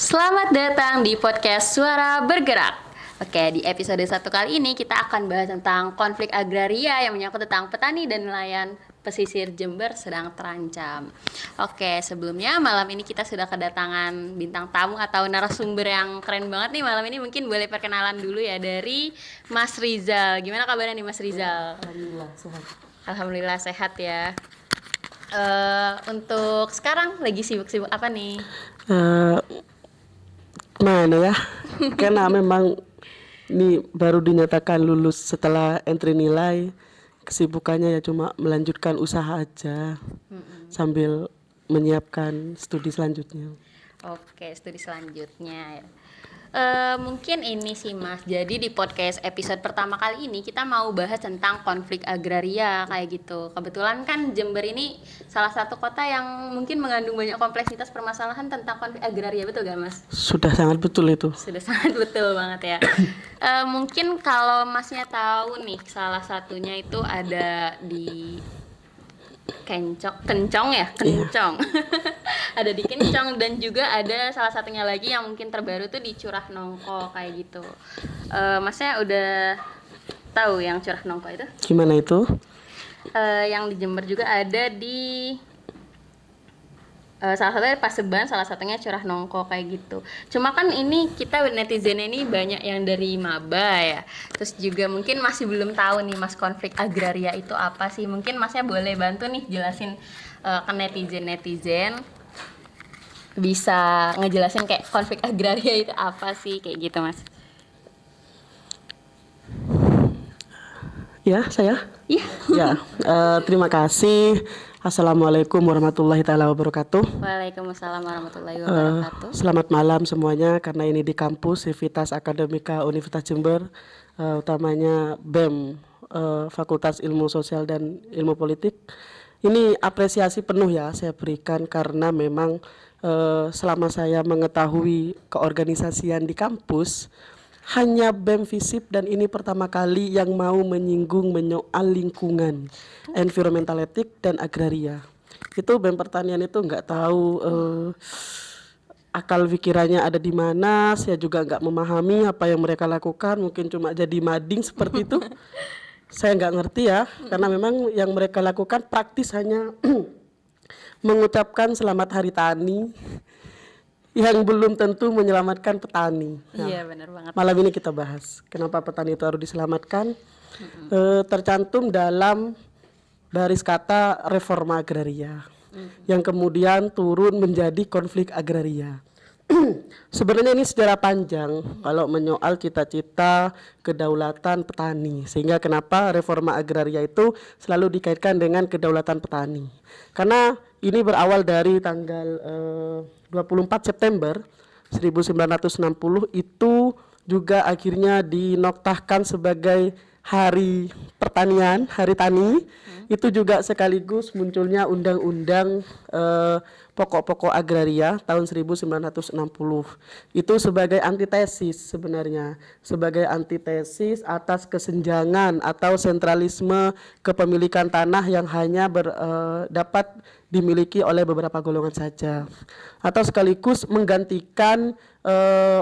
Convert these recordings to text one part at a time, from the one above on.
Selamat datang di podcast Suara Bergerak. Oke, di episode 1 kali ini kita akan bahas tentang konflik agraria yang menyangkut tentang petani dan nelayan pesisir Jember sedang terancam. Oke, sebelumnya malam ini kita sudah kedatangan bintang tamu atau narasumber yang keren banget nih malam ini. Mungkin boleh perkenalan dulu ya dari Mas Rizal. Gimana kabarnya nih Mas Rizal? Alhamdulillah sehat. Alhamdulillah sehat ya. Untuk sekarang lagi sibuk-sibuk apa nih? Mana ya? Karena memang ini baru dinyatakan lulus setelah entry nilai. Kesibukannya ya cuma melanjutkan usaha aja sambil menyiapkan studi selanjutnya. Oke, studi selanjutnya ya. Mungkin ini sih Mas. Jadi di podcast episode pertama kali ini kita mau bahas tentang konflik agraria kayak gitu. Kebetulan kan Jember ini salah satu kota yang mungkin mengandung banyak kompleksitas permasalahan tentang konflik agraria, betul gak Mas? Sudah sangat betul itu. Sudah sangat betul banget ya. Mungkin kalau Masnya tahu nih, salah satunya itu ada di Kencong. Ada di Kencong dan juga ada salah satunya lagi yang mungkin terbaru tuh di Curah Nongko kayak gitu. Masnya udah tahu yang Curah Nongko itu? Gimana itu? Yang di Jember juga ada di salah satunya Paseban, salah satunya Curah Nongko kayak gitu. Cuma kan ini kita netizen ini banyak yang dari maba ya. Terus juga mungkin masih belum tahu nih Mas, konflik agraria itu apa sih? Mungkin Masnya boleh bantu nih jelasin ke netizen bisa ngejelasin kayak konflik agraria itu apa sih kayak gitu Mas. Ya, saya? Iya. Ya, terima kasih. Assalamualaikum warahmatullahi taala wabarakatuh. Waalaikumsalam warahmatullahi wabarakatuh. Selamat malam semuanya, karena ini di kampus Civitas Akademika Universitas Jember, utamanya BEM, Fakultas Ilmu Sosial dan Ilmu Politik. Ini apresiasi penuh ya saya berikan karena memang selama saya mengetahui keorganisasian di kampus hanya BEM FISIP, dan ini pertama kali yang mau menyinggung menyoal lingkungan, environmental etik dan agraria. Itu BEM pertanian itu nggak tahu akal pikirannya ada di mana. Saya juga nggak memahami apa yang mereka lakukan, mungkin cuma jadi mading seperti itu. Saya nggak ngerti ya, karena memang yang mereka lakukan praktis hanya mengucapkan selamat hari tani yang belum tentu menyelamatkan petani. Nah, Iya benar banget. malam ini kita bahas kenapa petani itu harus diselamatkan. Tercantum dalam baris kata reforma agraria yang kemudian turun menjadi konflik agraria. Sebenarnya ini sejarah panjang kalau menyoal cita-cita kedaulatan petani, sehingga kenapa reforma agraria itu selalu dikaitkan dengan kedaulatan petani. Karena ini berawal dari tanggal 24 September 1960 itu juga akhirnya dinoktahkan sebagai hari pertanian, hari tani. Itu juga sekaligus munculnya undang-undang pokok-pokok agraria tahun 1960. Itu sebagai antitesis sebenarnya, sebagai antitesis atas kesenjangan atau sentralisme kepemilikan tanah yang hanya dapat dimiliki oleh beberapa golongan saja, atau sekaligus menggantikan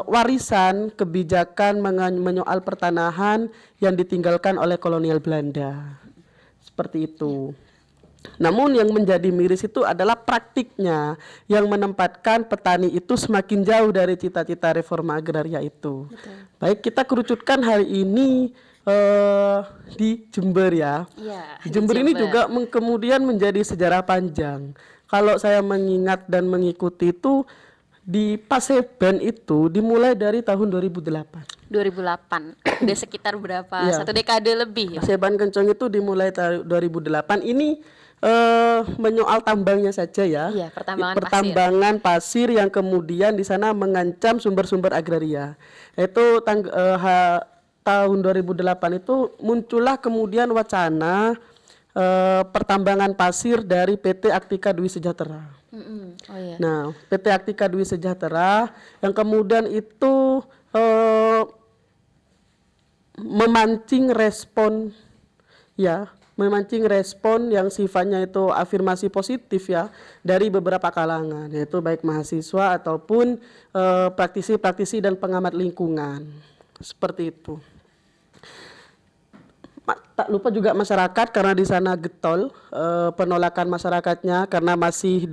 warisan kebijakan menyoal pertanahan yang ditinggalkan oleh kolonial Belanda. Seperti itu. Namun yang menjadi miris itu adalah praktiknya yang menempatkan petani itu semakin jauh dari cita-cita reforma agraria itu. Betul. Baik, kita kerucutkan hari ini di Jember ya. Iya, Jember ini juga kemudian menjadi sejarah panjang. Kalau saya mengingat dan mengikuti itu, di Paseban itu dimulai dari tahun 2008. 2008. Udah sekitar berapa? Ya. Satu dekade lebih ya. Paseban Kencong itu dimulai tahun 2008. Ini menyoal tambangnya saja ya. Iya, pertambangan pasir yang kemudian di sana mengancam sumber-sumber agraria. Itu tahun 2008 itu muncullah kemudian wacana pertambangan pasir dari PT Aktika Dwi Sejahtera. Oh, iya. Nah, PT Aktika Dwi Sejahtera yang kemudian itu memancing respon ya memancing respon yang sifatnya itu afirmasi positif ya dari beberapa kalangan, yaitu baik mahasiswa ataupun praktisi-praktisi dan pengamat lingkungan. Seperti itu. Tak lupa juga masyarakat, karena di sana getol penolakan masyarakatnya karena masih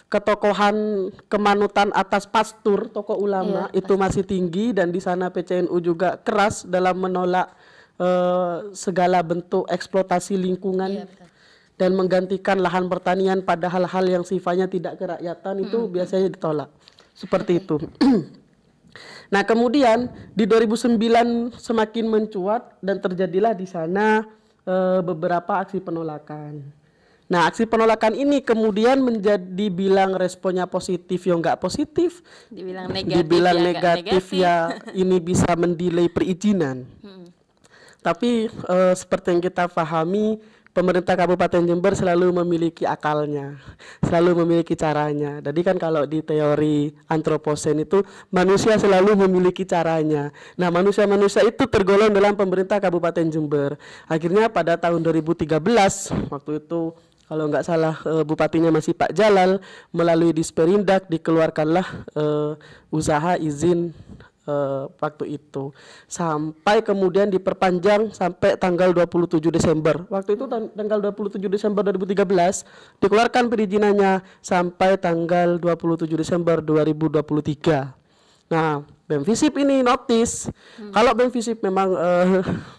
ketokohan kemanutan atas pastur tokoh ulama itu masih tinggi, dan di sana PCNU juga keras dalam menolak segala bentuk eksploitasi lingkungan dan menggantikan lahan pertanian pada hal-hal yang sifatnya tidak kerakyatan itu biasanya ditolak. Seperti itu. Nah, kemudian di 2009 semakin mencuat dan terjadilah di sana beberapa aksi penolakan. Nah, aksi penolakan ini kemudian menjadi bilang responnya positif ya enggak positif, dibilang negatif, dibilang negatif ya ini bisa mendelay perizinan. Tapi seperti yang kita pahami, pemerintah Kabupaten Jember selalu memiliki akalnya, selalu memiliki caranya. Jadi kan kalau di teori antroposen itu manusia selalu memiliki caranya. Nah, manusia-manusia itu tergolong dalam pemerintah Kabupaten Jember. Akhirnya pada tahun 2013, waktu itu kalau nggak salah bupatinya masih Pak Jalal, melalui Disperindak dikeluarkanlah usaha izin waktu itu, sampai kemudian diperpanjang sampai tanggal 27 Desember. Waktu itu tanggal 27 Desember 2013 dikeluarkan perizinannya sampai tanggal 27 Desember 2023. Nah, BEM-Visip ini notice kalau BEM-Visip memang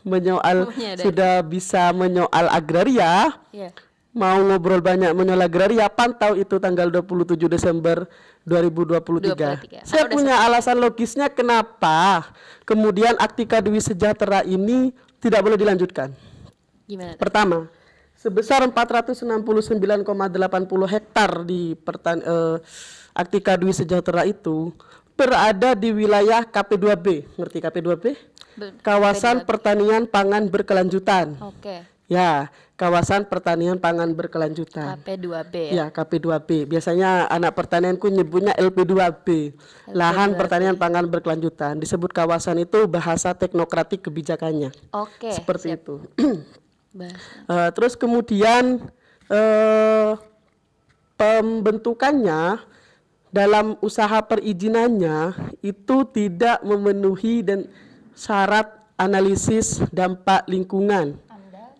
menyoal sudah bisa menyoal agraria, mau ngobrol banyak menyoal agraria, pantau itu tanggal 27 Desember 2023. Saya punya alasan logisnya kenapa kemudian Aktika Dwi Sejahtera ini tidak boleh dilanjutkan. Gimana? Pertama, sebesar 469,80 hektar di Aktika Dwi Sejahtera itu berada di wilayah KP2B. Ngerti KP2B? Kawasan Pertanian Pangan Berkelanjutan. Oke. Ya, kawasan pertanian pangan berkelanjutan. KP2B ya? Ya, KP2B. Biasanya anak pertanianku nyebutnya LP2B. Lahan pertanian pangan berkelanjutan. Disebut kawasan itu bahasa teknokratik kebijakannya. Oke. Seperti siap. itu. Terus kemudian pembentukannya dalam usaha perizinannya itu tidak memenuhi dan syarat analisis dampak lingkungan.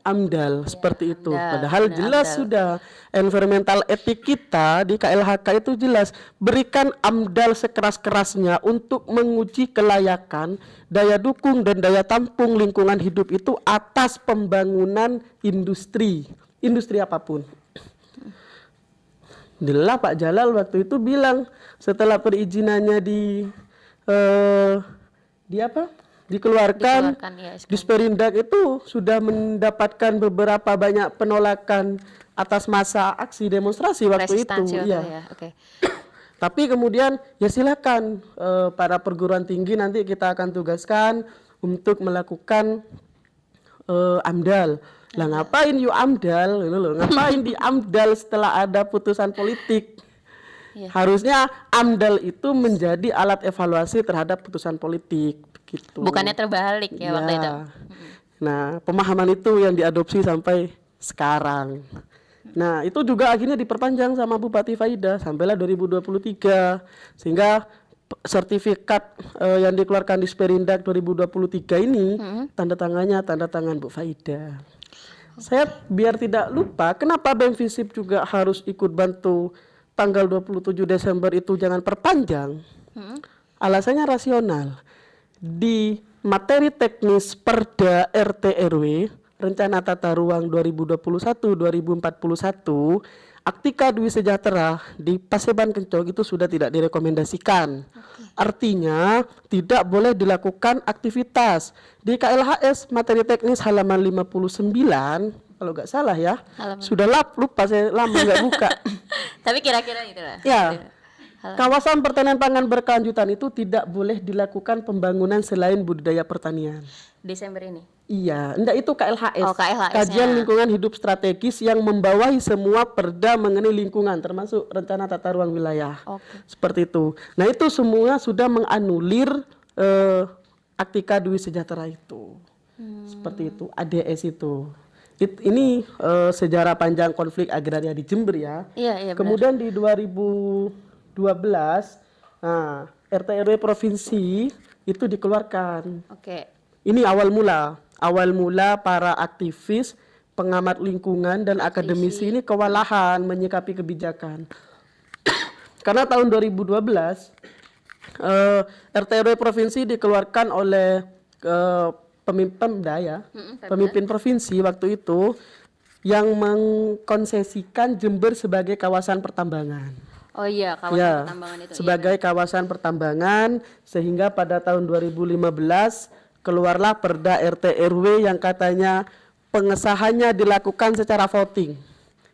AMDAL seperti itu. Padahal jelas sudah environmental etik kita di KLHK itu jelas berikan AMDAL sekeras-kerasnya untuk menguji kelayakan, daya dukung dan daya tampung lingkungan hidup itu atas pembangunan industri apapun. Jelas Pak Jalal waktu itu bilang setelah perizinannya dikeluarkan Disperindak itu sudah mendapatkan beberapa banyak penolakan atas masa aksi demonstrasi waktu itu. Ya. Tapi kemudian ya silakan para perguruan tinggi nanti kita akan tugaskan untuk melakukan AMDAL. Lah ngapain you AMDAL? Ngapain di AMDAL setelah ada putusan politik? Harusnya AMDAL itu menjadi alat evaluasi terhadap putusan politik. Gitu. Bukannya terbalik ya waktu itu. Nah, pemahaman itu yang diadopsi sampai sekarang. Nah, itu juga akhirnya diperpanjang sama Bupati Faida sampailah 2023, sehingga sertifikat yang dikeluarkan di Disperindak 2023 ini tanda tangan Bu Faida. Saya biar tidak lupa, kenapa BEM-Visip juga harus ikut bantu tanggal 27 Desember itu jangan perpanjang? Alasannya rasional. Di materi teknis Perda RT RW Rencana Tata Ruang 2021-2041 Aktika Dwi Sejahtera di Paseban Kencok itu sudah tidak direkomendasikan. Artinya tidak boleh dilakukan aktivitas. Di KLHS materi teknis halaman 59 kalau nggak salah ya. Sudah lupa saya lama nggak buka. Tapi kira-kira itulah. Ya. Kawasan pertanian pangan berkelanjutan itu tidak boleh dilakukan pembangunan selain budidaya pertanian. Desember ini? Iya, enggak itu KLHS. KLHS-nya. Kajian Lingkungan Hidup Strategis yang membawahi semua perda mengenai lingkungan termasuk Rencana Tata Ruang Wilayah. Seperti itu. Nah, itu semua sudah menganulir Aktika Dwi Sejahtera itu. Seperti itu, ADS itu. Ini sejarah panjang konflik agraria di Jember ya. Iya, Kemudian di 2012, nah, RT RW provinsi itu dikeluarkan. Oke. Ini awal mula para aktivis, pengamat lingkungan dan akademisi ini kewalahan menyikapi kebijakan. Karena tahun 2012 RT RW provinsi dikeluarkan oleh pemimpin provinsi waktu itu yang mengkonsesikan Jember sebagai kawasan pertambangan. Oh iya, kawasan pertambangan itu. Sebagai kawasan pertambangan, sehingga pada tahun 2015 keluarlah Perda RT RW yang katanya pengesahannya dilakukan secara voting.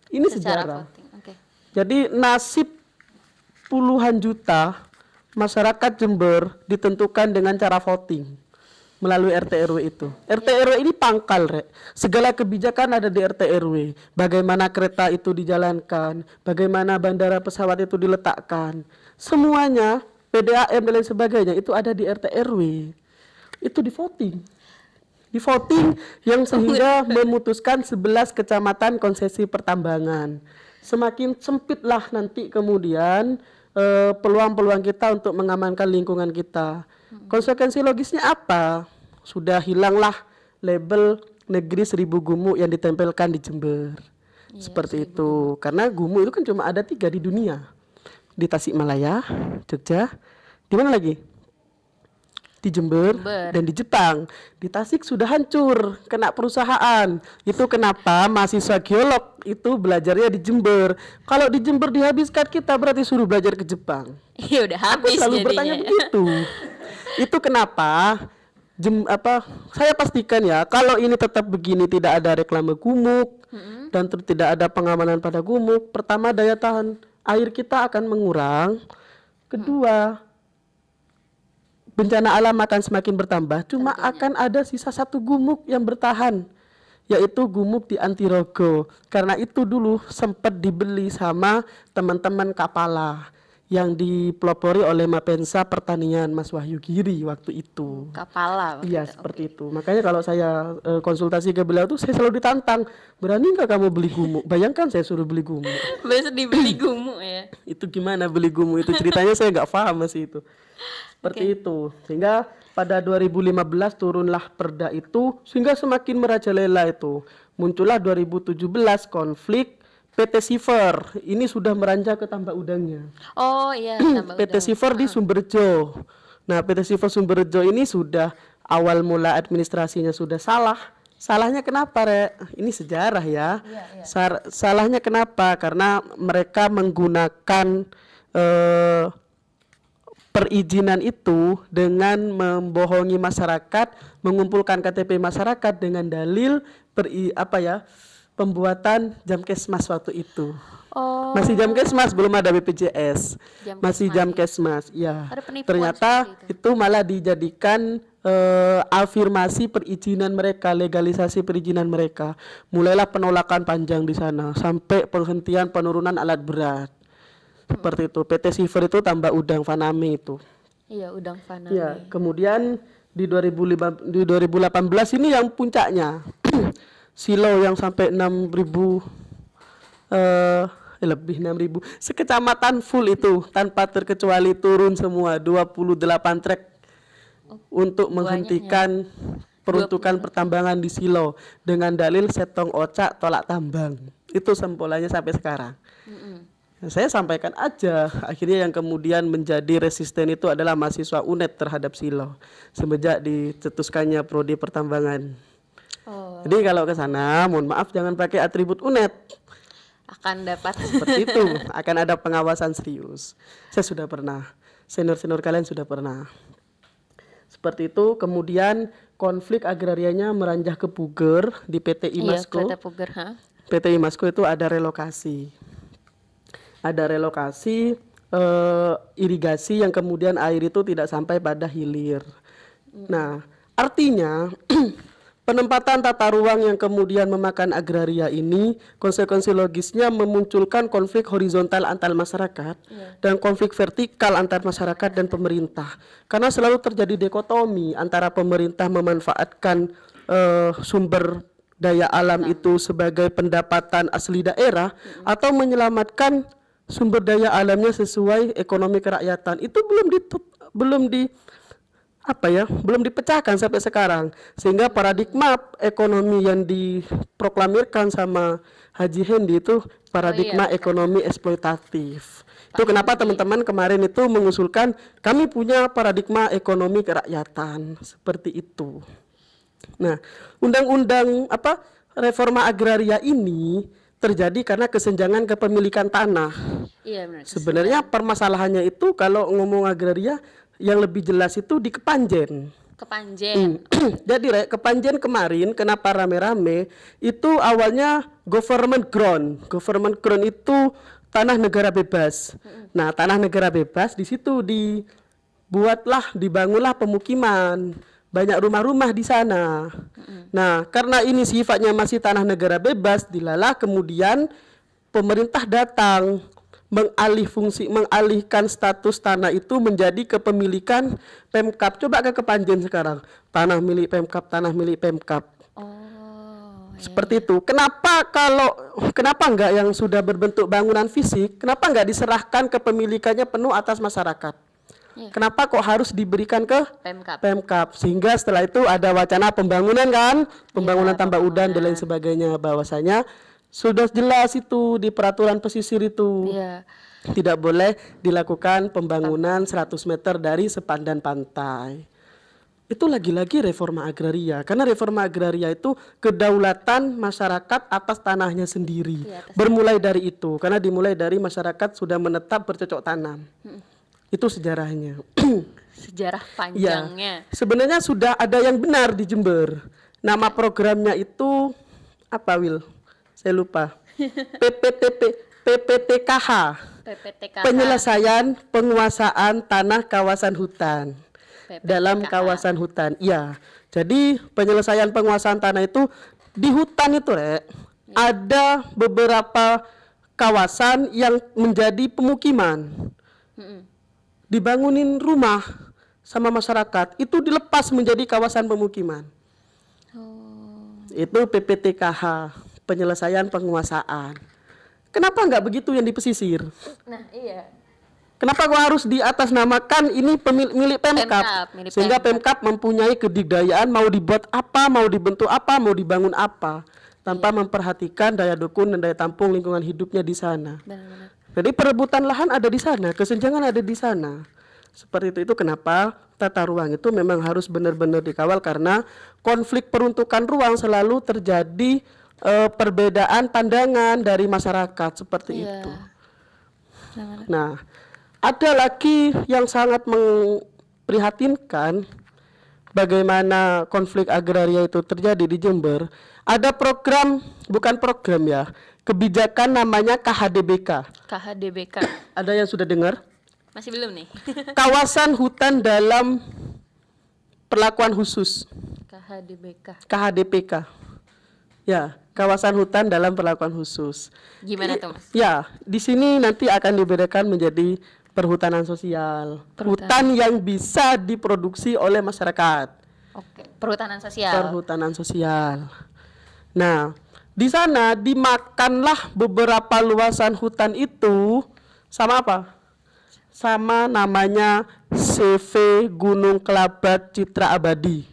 Ini sejarah. Okay. Jadi nasib puluhan juta masyarakat Jember ditentukan dengan cara voting melalui RT RW itu. RT RW ini pangkal, Rek. Segala kebijakan ada di RT RW. Bagaimana kereta itu dijalankan, bagaimana bandara pesawat itu diletakkan. Semuanya, PDAM dan lain sebagainya itu ada di RT RW. Itu di voting. Di voting yang sehingga memutuskan 11 kecamatan konsesi pertambangan. Semakin sempitlah nanti kemudian peluang-peluang kita untuk mengamankan lingkungan kita. Konsekuensi logisnya apa? Sudah hilanglah label negeri 1000 gumuk yang ditempelkan di Jember. Seperti itu. Karena gumuk itu kan cuma ada 3 di dunia. Di Tasikmalaya, Jogja, di mana lagi? Di Jember dan di Jepang. Di Tasik sudah hancur, kena perusahaan. Itu kenapa mahasiswa geolog itu belajarnya di Jember. Kalau di Jember dihabiskan, kita berarti suruh belajar ke Jepang. Iya, udah habis. Aku selalu bertanya begitu. Itu kenapa saya pastikan ya, kalau ini tetap begini, tidak ada reklame gumuk dan tidak ada pengamanan pada gumuk, pertama daya tahan air kita akan mengurang. Kedua, bencana alam akan semakin bertambah. Cuma akan ada sisa 1 gumuk yang bertahan, yaitu gumuk di Antirogo. Karena itu dulu sempat dibeli sama teman-teman Kapala yang dipelopori oleh Mapensa Pertanian Mas Wahyu Giri waktu itu. Kapala. Iya, seperti itu. Makanya kalau saya konsultasi ke beliau tuh saya selalu ditantang, berani nggak kamu beli gumuk? Bayangkan saya suruh beli gumuk. Biasa dibeli gumuk ya. Itu gimana beli gumuk itu, ceritanya saya nggak paham masih itu. Seperti itu. Sehingga pada 2015 turunlah perda itu, sehingga semakin merajalela itu. Muncullah 2017 konflik PT Siver. Ini sudah meranjak ke Tambak Udangnya. Oh iya, Tambak Udang. PT Siver di Sumberjo. Nah, PT Siver Sumberjo ini sudah awal mula administrasinya sudah salah. Salahnya kenapa, Rek? Ini sejarah ya. Salahnya kenapa? Karena mereka menggunakan perizinan itu dengan membohongi masyarakat, mengumpulkan KTP masyarakat dengan dalil pembuatan Jamkesmas waktu itu. Oh. Masih Jamkesmas, belum ada BPJS. Masih Jamkesmas, ya. Ternyata itu malah dijadikan afirmasi perizinan mereka, legalisasi perizinan mereka. Mulailah penolakan panjang di sana sampai penghentian penurunan alat berat. Seperti itu. PT Siver itu Tambak Udang Faname itu. Iya, Udang Faname. Ya, kemudian di 2018 ini yang puncaknya. Silo yang sampai 6.000 lebih 6.000 sekecamatan full itu tanpa terkecuali turun semua 28 trek untuk menghentikan peruntukan pertambangan di Silo dengan dalil setong ocak tolak tambang. Itu sempolannya sampai sekarang. Saya sampaikan aja, akhirnya yang kemudian menjadi resisten itu adalah mahasiswa UNED terhadap Silo semenjak dicetuskannya prodi pertambangan. Oh. Jadi kalau ke sana, mohon maaf jangan pakai atribut UNED. Akan dapat seperti itu, akan ada pengawasan serius. Saya sudah pernah, senior-senior kalian sudah pernah. Seperti itu, kemudian konflik agrarianya meranjak ke Puger di PT Imasco. Iya, Puger, PT Imasco itu ada relokasi. Ada relokasi irigasi yang kemudian air itu tidak sampai pada hilir. Nah, artinya penempatan tata ruang yang kemudian memakan agraria ini, konsekuensi logisnya memunculkan konflik horizontal antar masyarakat dan konflik vertikal antar masyarakat dan pemerintah. Karena selalu terjadi dikotomi antara pemerintah memanfaatkan sumber daya alam itu sebagai pendapatan asli daerah atau menyelamatkan sumber daya alamnya sesuai ekonomi kerakyatan, itu belum dipecahkan sampai sekarang, sehingga paradigma ekonomi yang diproklamirkan sama Haji Hendy itu paradigma ekonomi eksploitatif. Itu kenapa teman-teman kemarin itu mengusulkan kami punya paradigma ekonomi kerakyatan seperti itu. Nah, undang-undang reforma agraria ini terjadi karena kesenjangan kepemilikan tanah. Iya, benar. Sebenarnya permasalahannya itu kalau ngomong agraria yang lebih jelas itu di Kepanjen. Jadi Kepanjen kemarin kenapa rame-rame itu awalnya government ground. Government ground itu tanah negara bebas. Nah, tanah negara bebas di situ dibangunlah pemukiman. Banyak rumah-rumah di sana. Nah, karena ini sifatnya masih tanah negara bebas, dilalah kemudian pemerintah datang mengalihkan status tanah itu menjadi kepemilikan Pemkab. Coba ke Kepanjen sekarang, tanah milik Pemkab. Seperti itu. Kenapa enggak yang sudah berbentuk bangunan fisik, kenapa enggak diserahkan kepemilikannya penuh atas masyarakat? Kenapa kok harus diberikan ke Pemkab? Sehingga setelah itu ada wacana pembangunan tambak udan dan lain sebagainya, bahwasanya sudah jelas itu di peraturan pesisir itu. Tidak boleh dilakukan pembangunan 100 meter dari sepandan pantai. Itu lagi-lagi reforma agraria, karena reforma agraria itu kedaulatan masyarakat atas tanahnya sendiri. Bermulai dari itu, karena dimulai dari masyarakat sudah menetap bercocok tanam. Itu sejarahnya. Sejarah panjangnya. Sebenarnya sudah ada yang benar di Jember. Nama programnya itu apa, Wil? Saya lupa. PPTKH. Penyelesaian penguasaan tanah kawasan hutan. Dalam kawasan hutan. Iya. Jadi penyelesaian penguasaan tanah itu di hutan itu, ada beberapa kawasan yang menjadi pemukiman. Dibangunin rumah sama masyarakat, itu dilepas menjadi kawasan pemukiman. Itu PPTKH, penyelesaian penguasaan. Kenapa enggak begitu yang di pesisir? Nah, iya. Kenapa kok harus diatasnamakan ini milik Pemkab? Sehingga Pemkab mempunyai kedikdayaan mau dibuat apa, mau dibentuk apa, mau dibangun apa, tanpa memperhatikan daya dukung dan daya tampung lingkungan hidupnya di sana. Benar-benar. Jadi perebutan lahan ada di sana, kesenjangan ada di sana. Seperti itu kenapa tata ruang itu memang harus benar-benar dikawal, karena konflik peruntukan ruang selalu terjadi perbedaan pandangan dari masyarakat seperti itu. Nah, ada lagi yang sangat memprihatinkan bagaimana konflik agraria itu terjadi di Jember. Ada program, bukan program ya, kebijakan namanya KHDBK. KHDBK. Ada yang sudah dengar? Masih belum nih. Kawasan hutan dalam perlakuan khusus. KHDPK. Ya, kawasan hutan dalam perlakuan khusus. Gimana tuh, Mas? Ya, di sini nanti akan dibedakan menjadi perhutanan sosial. Hutan yang bisa diproduksi oleh masyarakat. Oke, perhutanan sosial. Perhutanan sosial. Nah, di sana dimakanlah beberapa luasan hutan itu sama apa? Sama namanya CV Gunung Kelabat Citra Abadi.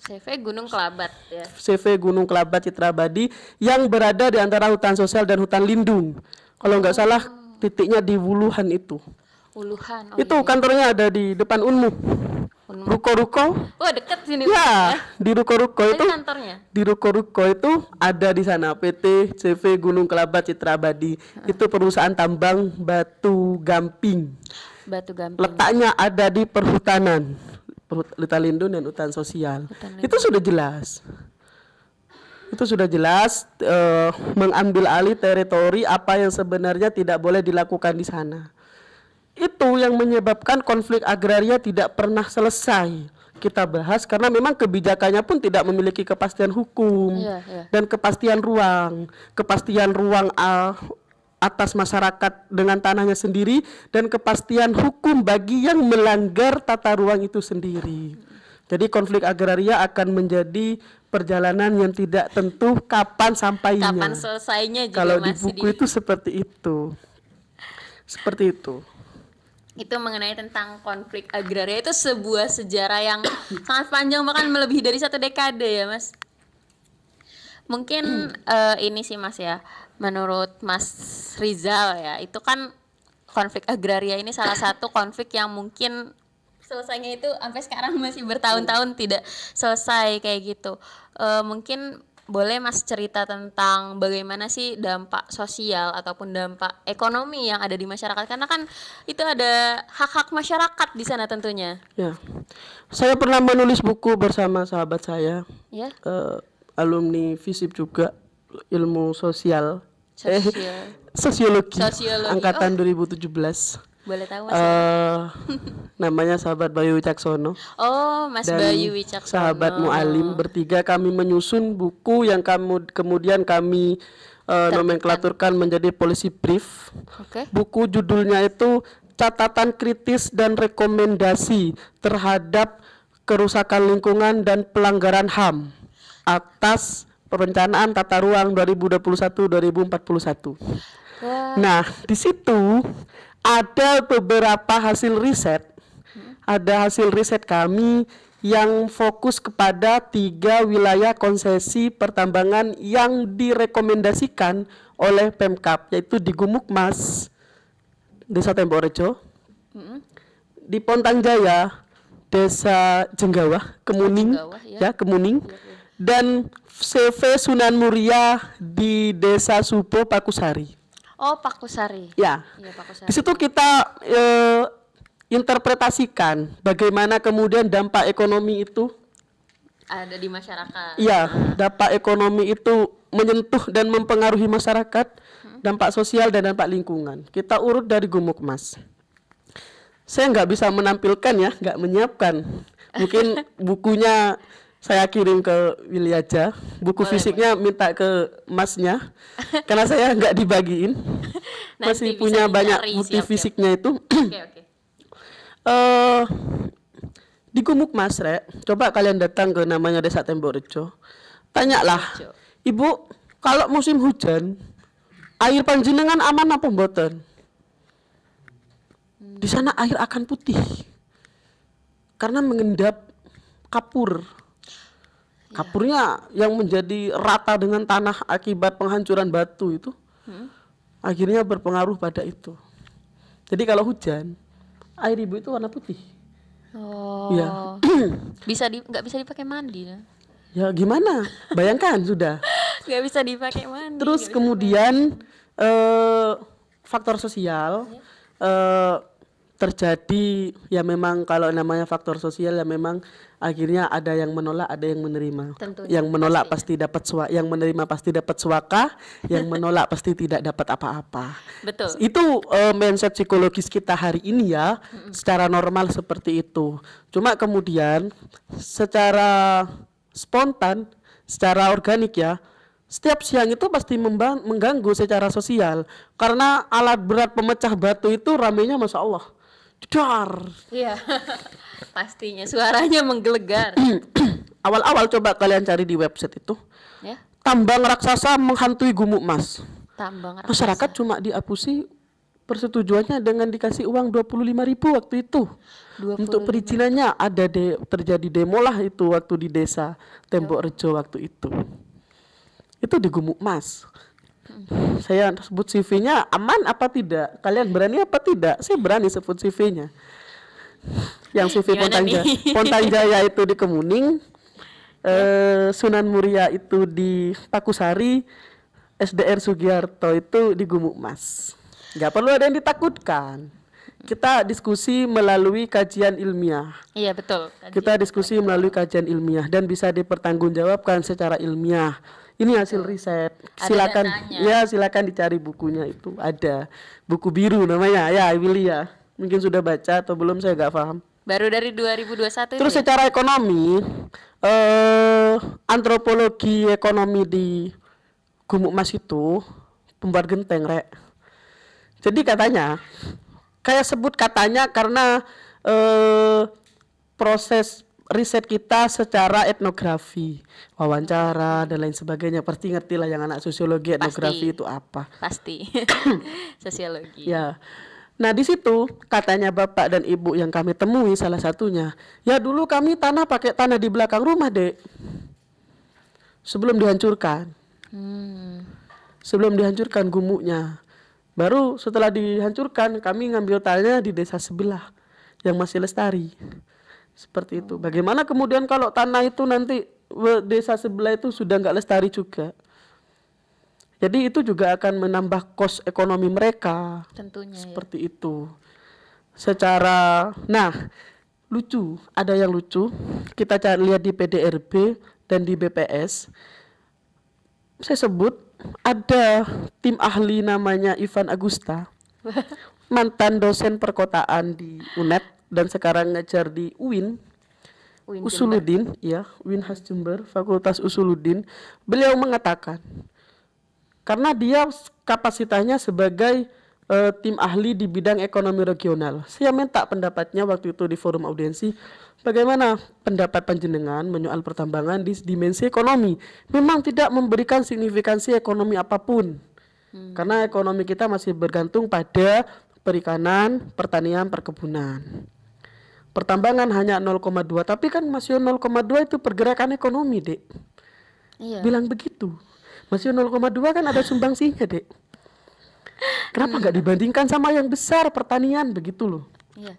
CV Gunung Kelabat ya. CV Gunung Kelabat Citra Abadi yang berada di antara hutan sosial dan hutan lindung. Kalau nggak salah titiknya di Wuluhan itu. Wuluhan. Itu kantornya ada di depan Unmu. Ruko-ruko. Oh, dekat sini. Ya, di ruko-ruko itu. Kantornya. Di ruko-ruko itu ada di sana PT CV Gunung Kelabat Citra Abadi. Itu perusahaan tambang batu gamping. Batu gamping. Letaknya ada di perhutanan. Hutan lindung dan hutan sosial. Itu sudah jelas. Itu sudah jelas mengambil alih teritori apa yang sebenarnya tidak boleh dilakukan di sana. Itu yang menyebabkan konflik agraria tidak pernah selesai kita bahas, karena memang kebijakannya pun tidak memiliki kepastian hukum dan kepastian ruang atas masyarakat dengan tanahnya sendiri, dan kepastian hukum bagi yang melanggar tata ruang itu sendiri. Jadi konflik agraria akan menjadi perjalanan yang tidak tentu kapan sampainya. Kapan selesainya juga Kalau di masih buku itu seperti itu. Seperti itu. Itu mengenai tentang konflik agraria, itu sebuah sejarah yang sangat panjang, bahkan melebihi dari 1 dekade ya Mas. Mungkin ini sih Mas ya, menurut Mas Rizal ya, itu kan konflik agraria ini salah satu konflik yang mungkin selesainya itu sampai sekarang masih bertahun-tahun tidak selesai kayak gitu. Mungkin boleh Mas cerita tentang bagaimana sih dampak sosial ataupun dampak ekonomi yang ada di masyarakat, karena kan itu ada hak-hak masyarakat di sana tentunya. Ya, saya pernah menulis buku bersama sahabat saya, Ya. alumni FISIP juga, ilmu sosial, Sosiologi. angkatan 2017. Boleh tahu Mas? Ya? Namanya sahabat Bayu Wicaksono. Oh, Mas Dan Bayu Wicaksono. sahabat Mualim, bertiga kami menyusun buku yang kemudian kami nomenklaturkan menjadi policy brief. Oke. Buku judulnya itu Catatan Kritis dan Rekomendasi Terhadap Kerusakan Lingkungan dan Pelanggaran HAM atas Perencanaan Tata Ruang 2021-2041. Wah. Nah, di situ ada beberapa hasil riset. Ada hasil riset kami yang fokus kepada 3 wilayah konsesi pertambangan yang direkomendasikan oleh Pemkab, yaitu di Gumukmas, Desa Tembok Rejo, di Pontang Jaya, Desa Jenggawah, Kemuning, Kemuning, dan CV Sunan Muria di Desa Supo Pakusari. Oh, Pakusari. Ya. Iya, Pakusari. Di situ kita interpretasikan bagaimana kemudian dampak ekonomi itu ada di masyarakat. Iya, dampak ekonomi itu menyentuh dan mempengaruhi masyarakat, dampak sosial dan dampak lingkungan. Kita urut dari Gumukmas. Saya nggak bisa menampilkan ya, nggak menyiapkan. Mungkin bukunya saya kirim ke Willy aja. Buku fisiknya minta ke Masnya, karena saya nggak dibagiin. Masih punya banyak bukti fisiknya itu. Oke. Di Gumukmas, coba kalian datang ke namanya Desa Tembok Rejo. Tanyalah, Ibu, kalau musim hujan, air panjenengan aman apa mboten? Di sana air akan putih karena mengendap kapur. Kapurnya yang menjadi rata dengan tanah akibat penghancuran batu itu, akhirnya berpengaruh pada itu. Jadi kalau hujan, air ibu itu warna putih. Oh. Ya. Nggak bisa dipakai mandi ya? Ya gimana? Bayangkan sudah. Nggak bisa dipakai mandi. Terus kemudian faktor sosial terjadi ya, memang kalau namanya faktor sosial ya memang akhirnya ada yang menolak, ada yang menerima. Tentunya, yang menolak pasti dapat yang menerima pasti dapat suaka, yang menolak pasti tidak dapat apa-apa. Betul. Itu mindset psikologis kita hari ini ya, secara normal seperti itu. Cuma kemudian secara spontan, secara organik ya, setiap siang itu pasti mengganggu secara sosial, karena alat berat pemecah batu itu ramenya Masya Allah jedar. Iya. Pastinya suaranya menggelegar. Awal-awal coba kalian cari di website itu Ya. Tambang raksasa menghantui Gumukmas. Tambang raksasa. Masyarakat cuma diapusi persetujuannya dengan dikasih uang 25.000 waktu itu. 25. Untuk perizinannya ada terjadi demo lah itu waktu di Desa Tembok Rejo waktu itu. Itu di Gumukmas. Saya sebut CV-nya aman apa tidak? Kalian berani apa tidak? Saya berani sebut CV-nya. Yang CV Pontang Jaya itu di Kemuning, Sunan Muria itu di Pakusari, SDR Sugiarto itu di Gumukmas. Nggak perlu ada yang ditakutkan. Kita diskusi melalui kajian ilmiah. Iya betul. Kita diskusi melalui kajian ilmiah dan bisa dipertanggungjawabkan secara ilmiah. Ini hasil riset. Silakan silakan dicari bukunya, itu ada. Buku biru namanya. Ya, Willy ya. Mungkin sudah baca atau belum, saya nggak paham. Baru dari 2021. Terus secara ekonomi, antropologi ekonomi di Gumukmas itu pembuat genteng, Jadi katanya, kayak sebut katanya karena proses riset kita secara etnografi, wawancara dan lain sebagainya. Pasti ngerti lah yang anak sosiologi etnografi itu apa. Pasti. Sosiologi. Ya. Nah di situ katanya bapak dan ibu yang kami temui salah satunya, ya dulu kami pakai tanah di belakang rumah dek, sebelum dihancurkan. Sebelum dihancurkan gumuknya. Baru setelah dihancurkan kami ngambil tanah di desa sebelah yang masih lestari. Seperti itu. Bagaimana kemudian kalau tanah itu nanti desa sebelah itu sudah nggak lestari juga. Jadi itu juga akan menambah kos ekonomi mereka. Tentunya. Seperti itu. Lucu, ada yang lucu. Kita lihat di PDRB dan di BPS. Saya sebut ada tim ahli namanya Ivan Agusta. Mantan dosen perkotaan di UNED dan sekarang ngajar di UIN. Usuluddin, ya, UIN Khas Jember, Fakultas Usuluddin. Beliau mengatakan karena dia kapasitasnya sebagai tim ahli di bidang ekonomi regional. Saya minta pendapatnya waktu itu di forum audiensi, bagaimana pendapat panjenengan menyoal pertambangan di dimensi ekonomi. Memang tidak memberikan signifikansi ekonomi apapun. Karena ekonomi kita masih bergantung pada perikanan, pertanian, perkebunan. Pertambangan hanya 0,2, tapi kan masih 0,2 itu pergerakan ekonomi, Dek. Iya. Bilang begitu. Masih 0,2 kan ada sumbangsinya, Dek. Kenapa nggak dibandingkan sama yang besar pertanian begitu loh? Iya.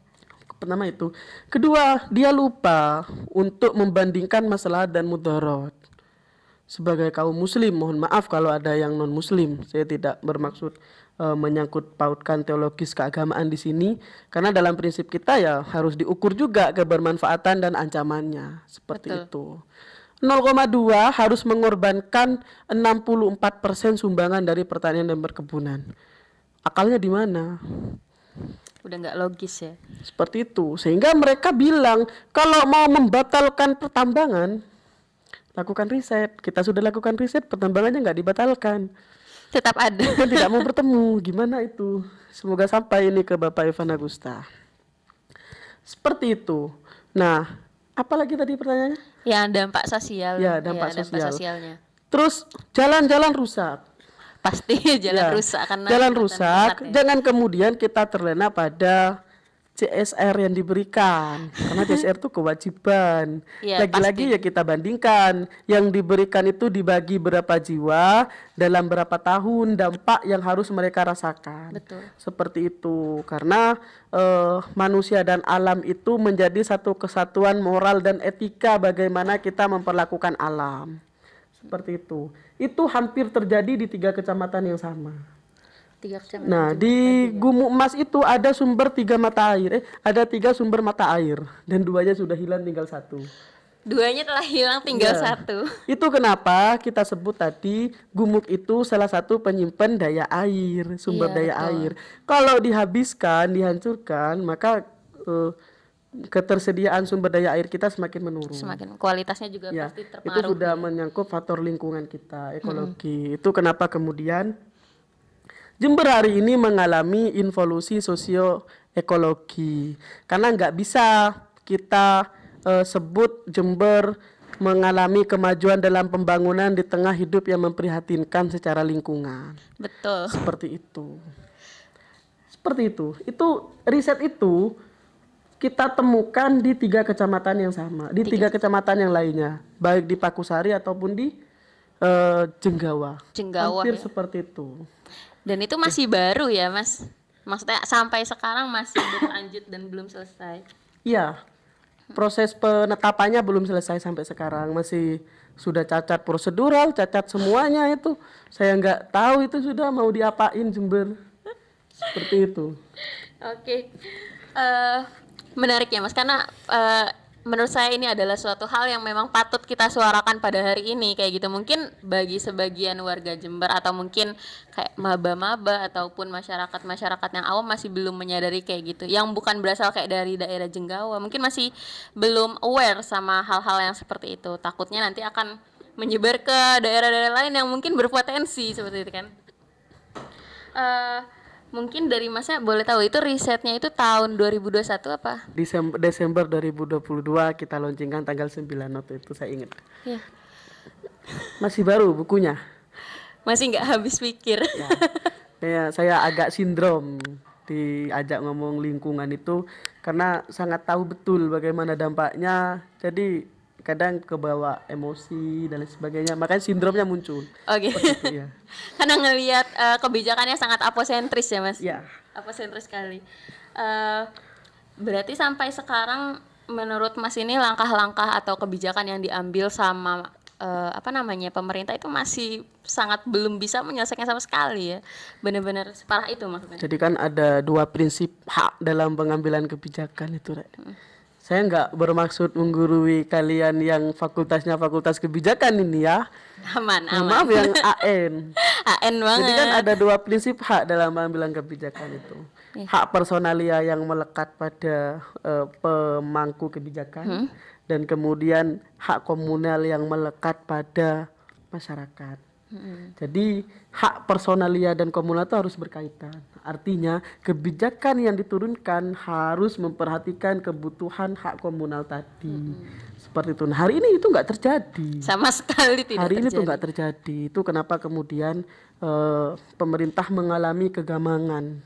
Pertama itu. Kedua, dia lupa untuk membandingkan masalah dan mudarat. Sebagai kaum muslim, mohon maaf kalau ada yang non muslim. Saya tidak bermaksud menyangkut pautkan teologis keagamaan di sini, karena dalam prinsip kita ya harus diukur juga kebermanfaatan dan ancamannya. Seperti Betul. itu. 0,2 harus mengorbankan 64% sumbangan dari pertanian dan perkebunan. Akalnya di mana? Udah nggak logis ya. Seperti itu. Sehingga mereka bilang kalau mau membatalkan pertambangan, lakukan riset. Kita sudah lakukan riset, pertambangannya nggak dibatalkan. Tetap ada. Kan tidak mau bertemu. Gimana itu? Semoga sampai ini ke Bapak Ivan Agusta. Seperti itu. Nah, apalagi tadi pertanyaannya? Yang dampak sosial. Ya, dampak dampak sosial. sosialnya. Terus jalan-jalan rusak. Pasti jalan Ya, rusak karena jalan hutan rusak. tempat ya. Jangan kemudian kita terlena pada CSR yang diberikan, karena CSR itu kewajiban. Ya, Lagi-lagi pasti. ya kita bandingkan yang diberikan itu dibagi berapa jiwa dalam berapa tahun, dampak yang harus mereka rasakan. Betul. Seperti itu. Karena manusia dan alam itu menjadi satu kesatuan moral dan etika bagaimana kita memperlakukan alam. Seperti itu. Itu hampir terjadi di 3 kecamatan yang sama. 3 kecamatan. Nah, di Gumuk Emas itu ada sumber 3 mata air. Ada 3 sumber mata air dan 2-nya sudah hilang, tinggal 1. 2-nya telah hilang, tinggal Ya. 1. Itu kenapa kita sebut tadi Gumuk itu salah satu penyimpan daya air, sumber Iya, daya betul. air. Kalau dihabiskan, dihancurkan, maka ketersediaan sumber daya air kita semakin menurun. Semakin kualitasnya juga Ya, pasti itu terpengaruh. sudah menyangkut faktor lingkungan kita, ekologi. Itu kenapa kemudian Jember hari ini mengalami involusi sosioekologi. Karena nggak bisa kita sebut Jember mengalami kemajuan dalam pembangunan di tengah hidup yang memprihatinkan secara lingkungan. Betul. Seperti itu. Seperti itu. Itu riset itu kita temukan di 3 kecamatan yang sama, di 3 kecamatan yang lainnya, baik di Pakusari ataupun di Jenggawa. Jenggawa Hampir ya. seperti itu. Dan itu masih baru ya, Mas. Maksudnya sampai sekarang masih berlanjut dan belum selesai. Iya. Proses penetapannya belum selesai sampai sekarang, masih sudah cacat prosedural, cacat semuanya itu. Saya nggak tahu itu sudah mau diapain Jember. Seperti itu. Oke. Menarik ya, Mas, karena menurut saya ini adalah suatu hal yang memang patut kita suarakan pada hari ini kayak gitu. Mungkin bagi sebagian warga Jember atau mungkin kayak maba-maba ataupun masyarakat yang awam masih belum menyadari kayak gitu. Yang bukan berasal kayak dari daerah Jenggawa, mungkin masih belum aware sama hal-hal yang seperti itu. Takutnya nanti akan menyebar ke daerah-daerah lain yang mungkin berpotensi seperti itu kan. Mungkin dari Masnya boleh tahu itu risetnya itu tahun 2021 apa? Desember 2022 kita launchingkan tanggal 9 waktu itu saya ingat. Ya. Masih baru bukunya. Masih nggak habis pikir. Ya, saya agak sindrom diajak ngomong lingkungan itu karena sangat tahu betul bagaimana dampaknya. Jadi kadang kebawa emosi dan lain sebagainya, makanya sindromnya muncul. Oke. Itu, ya. Karena ngelihat kebijakannya sangat aposentris ya Mas. Ya. Aposentris sekali. Berarti sampai sekarang menurut Mas ini langkah-langkah atau kebijakan yang diambil sama pemerintah itu masih sangat belum bisa menyelesaikan sama sekali ya. Benar-benar separah itu maksudnya. Jadi kan ada dua prinsip hak dalam pengambilan kebijakan itu, Rek. Saya nggak bermaksud menggurui kalian yang fakultasnya fakultas kebijakan ini ya. Aman. Maaf yang AN. AN banget. Jadi kan ada dua prinsip hak dalam pengambilan kebijakan itu. Hak personalia yang melekat pada pemangku kebijakan dan kemudian hak komunal yang melekat pada masyarakat. Jadi hak personalia dan komunal itu harus berkaitan. Artinya kebijakan yang diturunkan harus memperhatikan kebutuhan hak komunal tadi. Seperti itu. Nah, hari ini itu nggak terjadi. Sama sekali tidak Hari terjadi. ini itu nggak terjadi. Itu kenapa kemudian pemerintah mengalami kegamangan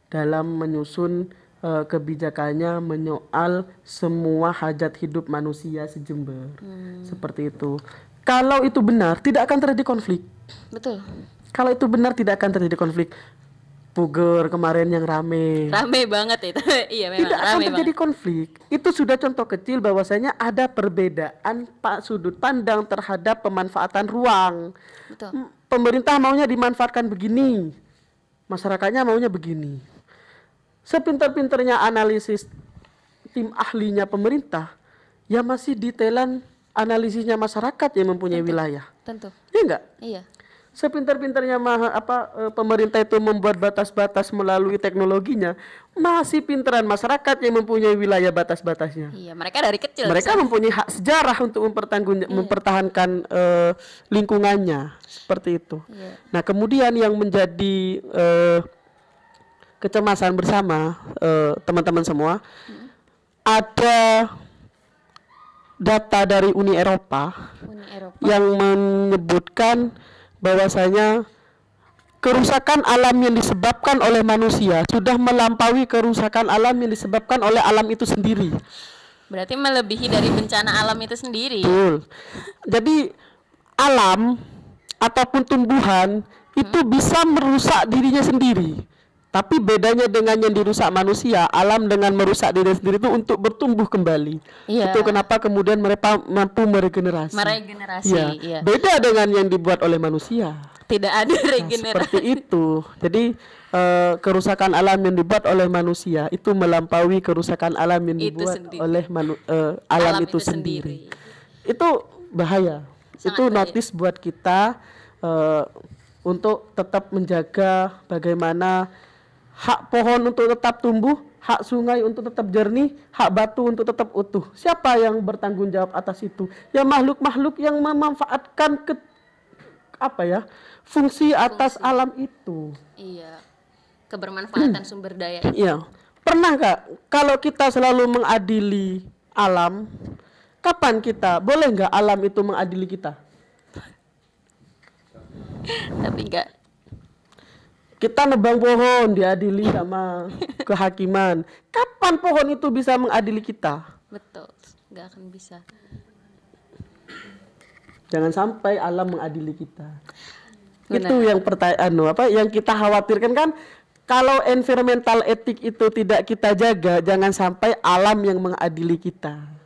dalam menyusun kebijakannya menyoal semua hajat hidup manusia se-Jember. Seperti itu. Kalau itu benar, tidak akan terjadi konflik. Betul. Kalau itu benar, tidak akan terjadi konflik. Puger kemarin yang rame. Rame banget itu. Iya memang Tidak akan rame terjadi banget. konflik. Itu sudah contoh kecil bahwasanya ada perbedaan sudut pandang terhadap pemanfaatan ruang. Betul. Pemerintah maunya dimanfaatkan begini, masyarakatnya maunya begini. Sepintar-pintarnya analisis tim ahlinya pemerintah, ya masih detailan analisisnya masyarakat yang mempunyai wilayah. Tentu. Iya enggak? Iya. Sepintar-pintarnya pemerintah itu membuat batas-batas melalui teknologinya, masih pintaran masyarakat yang mempunyai wilayah batas-batasnya. Iya, mereka dari kecil. Mereka mempunyai hak sejarah untuk mempertahankan lingkungannya, seperti itu. Iya. Nah, kemudian yang menjadi kecemasan bersama teman-teman semua, ada data dari Uni Eropa yang menyebutkan bahwasanya kerusakan alam yang disebabkan oleh manusia sudah melampaui kerusakan alam yang disebabkan oleh alam itu sendiri. Berarti melebihi dari bencana alam itu sendiri. Betul. Jadi alam ataupun tumbuhan itu bisa merusak dirinya sendiri. Tapi bedanya dengan yang dirusak manusia, alam dengan merusak diri sendiri itu untuk bertumbuh kembali. Iya. Itu kenapa kemudian mereka mampu meregenerasi. Meregenerasi, iya. Beda dengan yang dibuat oleh manusia. Tidak ada regenerasi. Seperti itu. Jadi kerusakan alam yang dibuat oleh manusia itu melampaui kerusakan alam yang dibuat oleh alam itu sendiri. Itu bahaya. Sangat itu bahaya. notice buat kita untuk tetap menjaga bagaimana hak pohon untuk tetap tumbuh, hak sungai untuk tetap jernih, hak batu untuk tetap utuh. Siapa yang bertanggung jawab atas itu? Ya makhluk-makhluk yang memanfaatkan fungsi atas alam itu. Iya. Kebermanfaatan sumber daya itu. Iya. Pernah nggak kalau kita selalu mengadili alam, kapan kita boleh nggak alam itu mengadili kita? Tapi enggak. Kita nebang pohon diadili sama kehakiman. Kapan pohon itu bisa mengadili kita? Betul. Enggak akan bisa. Jangan sampai alam mengadili kita. Benar. Itu yang yang kita khawatirkan kan, kalau environmental etik itu tidak kita jaga, jangan sampai alam yang mengadili kita.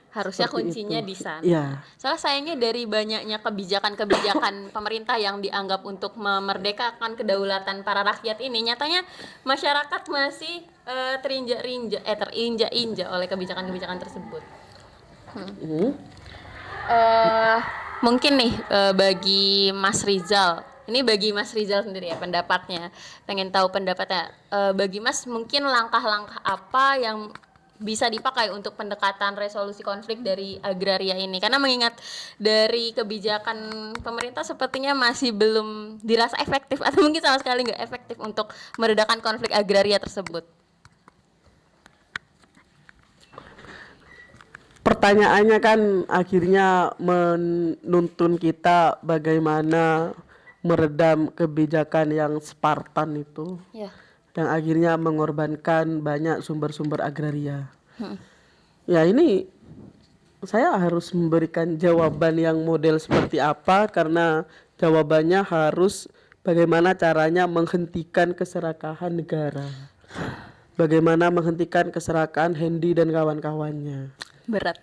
Harusnya Seperti kuncinya itu. di sana. Iya. Soalnya sayangnya dari banyaknya kebijakan-kebijakan pemerintah yang dianggap untuk memerdekakan kedaulatan para rakyat ini, nyatanya masyarakat masih terinjak-injak oleh kebijakan-kebijakan tersebut. Mungkin nih bagi Mas Rizal, ini bagi Mas Rizal sendiri ya pendapatnya, pengen tahu pendapatnya. Bagi Mas mungkin langkah-langkah apa yang bisa dipakai untuk pendekatan resolusi konflik dari agraria ini? Karena mengingat dari kebijakan pemerintah sepertinya masih belum dirasa efektif atau mungkin sama sekali nggak efektif untuk meredakan konflik agraria tersebut. Pertanyaannya kan akhirnya menuntun kita bagaimana meredam kebijakan yang Spartan itu, Ya. yang akhirnya mengorbankan banyak sumber-sumber agraria. Ya ini saya harus memberikan jawaban yang model seperti apa, karena jawabannya harus bagaimana caranya menghentikan keserakahan negara, bagaimana menghentikan keserakahan Hendy dan kawan-kawannya, Berat.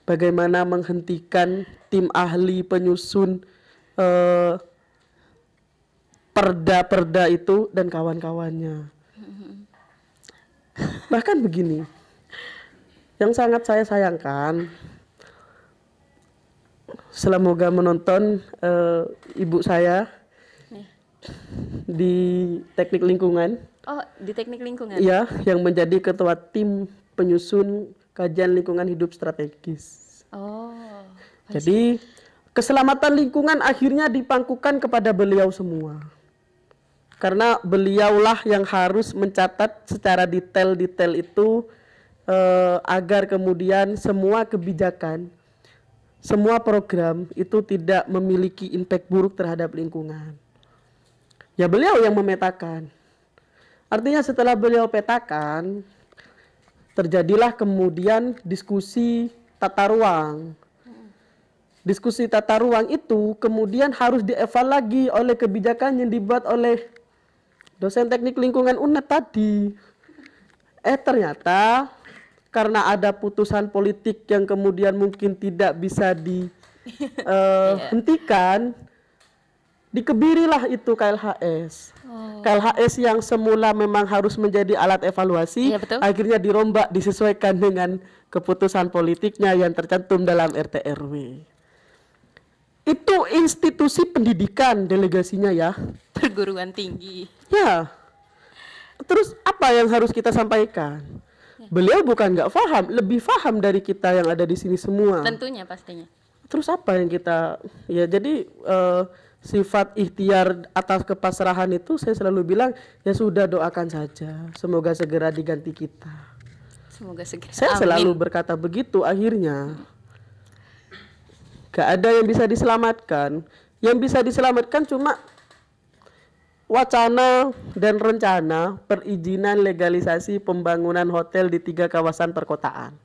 bagaimana menghentikan tim ahli penyusun perda-perda itu dan kawan-kawannya. Bahkan begini, yang sangat saya sayangkan, semoga menonton ibu saya di teknik lingkungan, Oh, di teknik lingkungan. ya, yang menjadi ketua tim penyusun kajian lingkungan hidup strategis. Oh. Jadi keselamatan lingkungan akhirnya dipangkukan kepada beliau semua. Karena beliaulah yang harus mencatat secara detail-detail itu agar kemudian semua kebijakan, semua program itu tidak memiliki impact buruk terhadap lingkungan. Ya beliau yang memetakan. Artinya setelah beliau petakan, terjadilah kemudian diskusi tata ruang. Diskusi tata ruang itu kemudian harus dieval lagi oleh kebijakan yang dibuat oleh dosen teknik lingkungan UNED tadi. Ternyata karena ada putusan politik yang kemudian mungkin tidak bisa dihentikan, dikebirilah itu KLHS. KLHS yang semula memang harus menjadi alat evaluasi, Iya, betul. akhirnya dirombak disesuaikan dengan keputusan politiknya yang tercantum dalam RT RW. Itu institusi pendidikan delegasinya ya. Perguruan tinggi. Ya. Terus apa yang harus kita sampaikan? Beliau bukan nggak paham, lebih paham dari kita yang ada di sini semua. Tentunya pastinya. Terus apa yang kita, ya jadi sifat ikhtiar atas kepasrahan itu saya selalu bilang, ya sudah doakan saja, semoga segera diganti kita. Semoga segera. Saya selalu berkata begitu akhirnya. Gak ada yang bisa diselamatkan. Yang bisa diselamatkan cuma wacana dan rencana perizinan legalisasi pembangunan hotel di 3 kawasan perkotaan.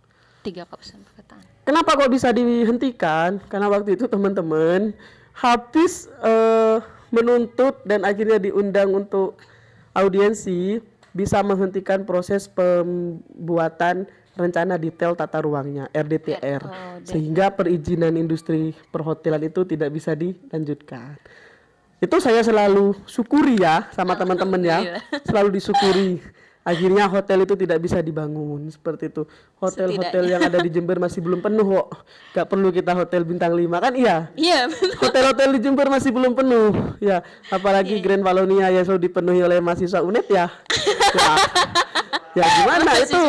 3 kawasan perkotaan. Kenapa kok bisa dihentikan? Karena waktu itu teman-teman habis menuntut dan akhirnya diundang untuk audiensi bisa menghentikan proses pembuatan rencana detail tata ruangnya RDTR, sehingga perizinan industri perhotelan itu tidak bisa dilanjutkan. Itu saya selalu syukuri ya sama teman-teman ya, selalu disyukuri. Akhirnya hotel itu tidak bisa dibangun seperti itu. Hotel-hotel yang ada di Jember masih belum penuh kok. Gak perlu kita hotel bintang 5 kan iya? Iya. Hotel-hotel di Jember masih belum penuh. Ya, apalagi Grand Valonia yang selalu dipenuhi oleh mahasiswa UNED ya. Ya gimana itu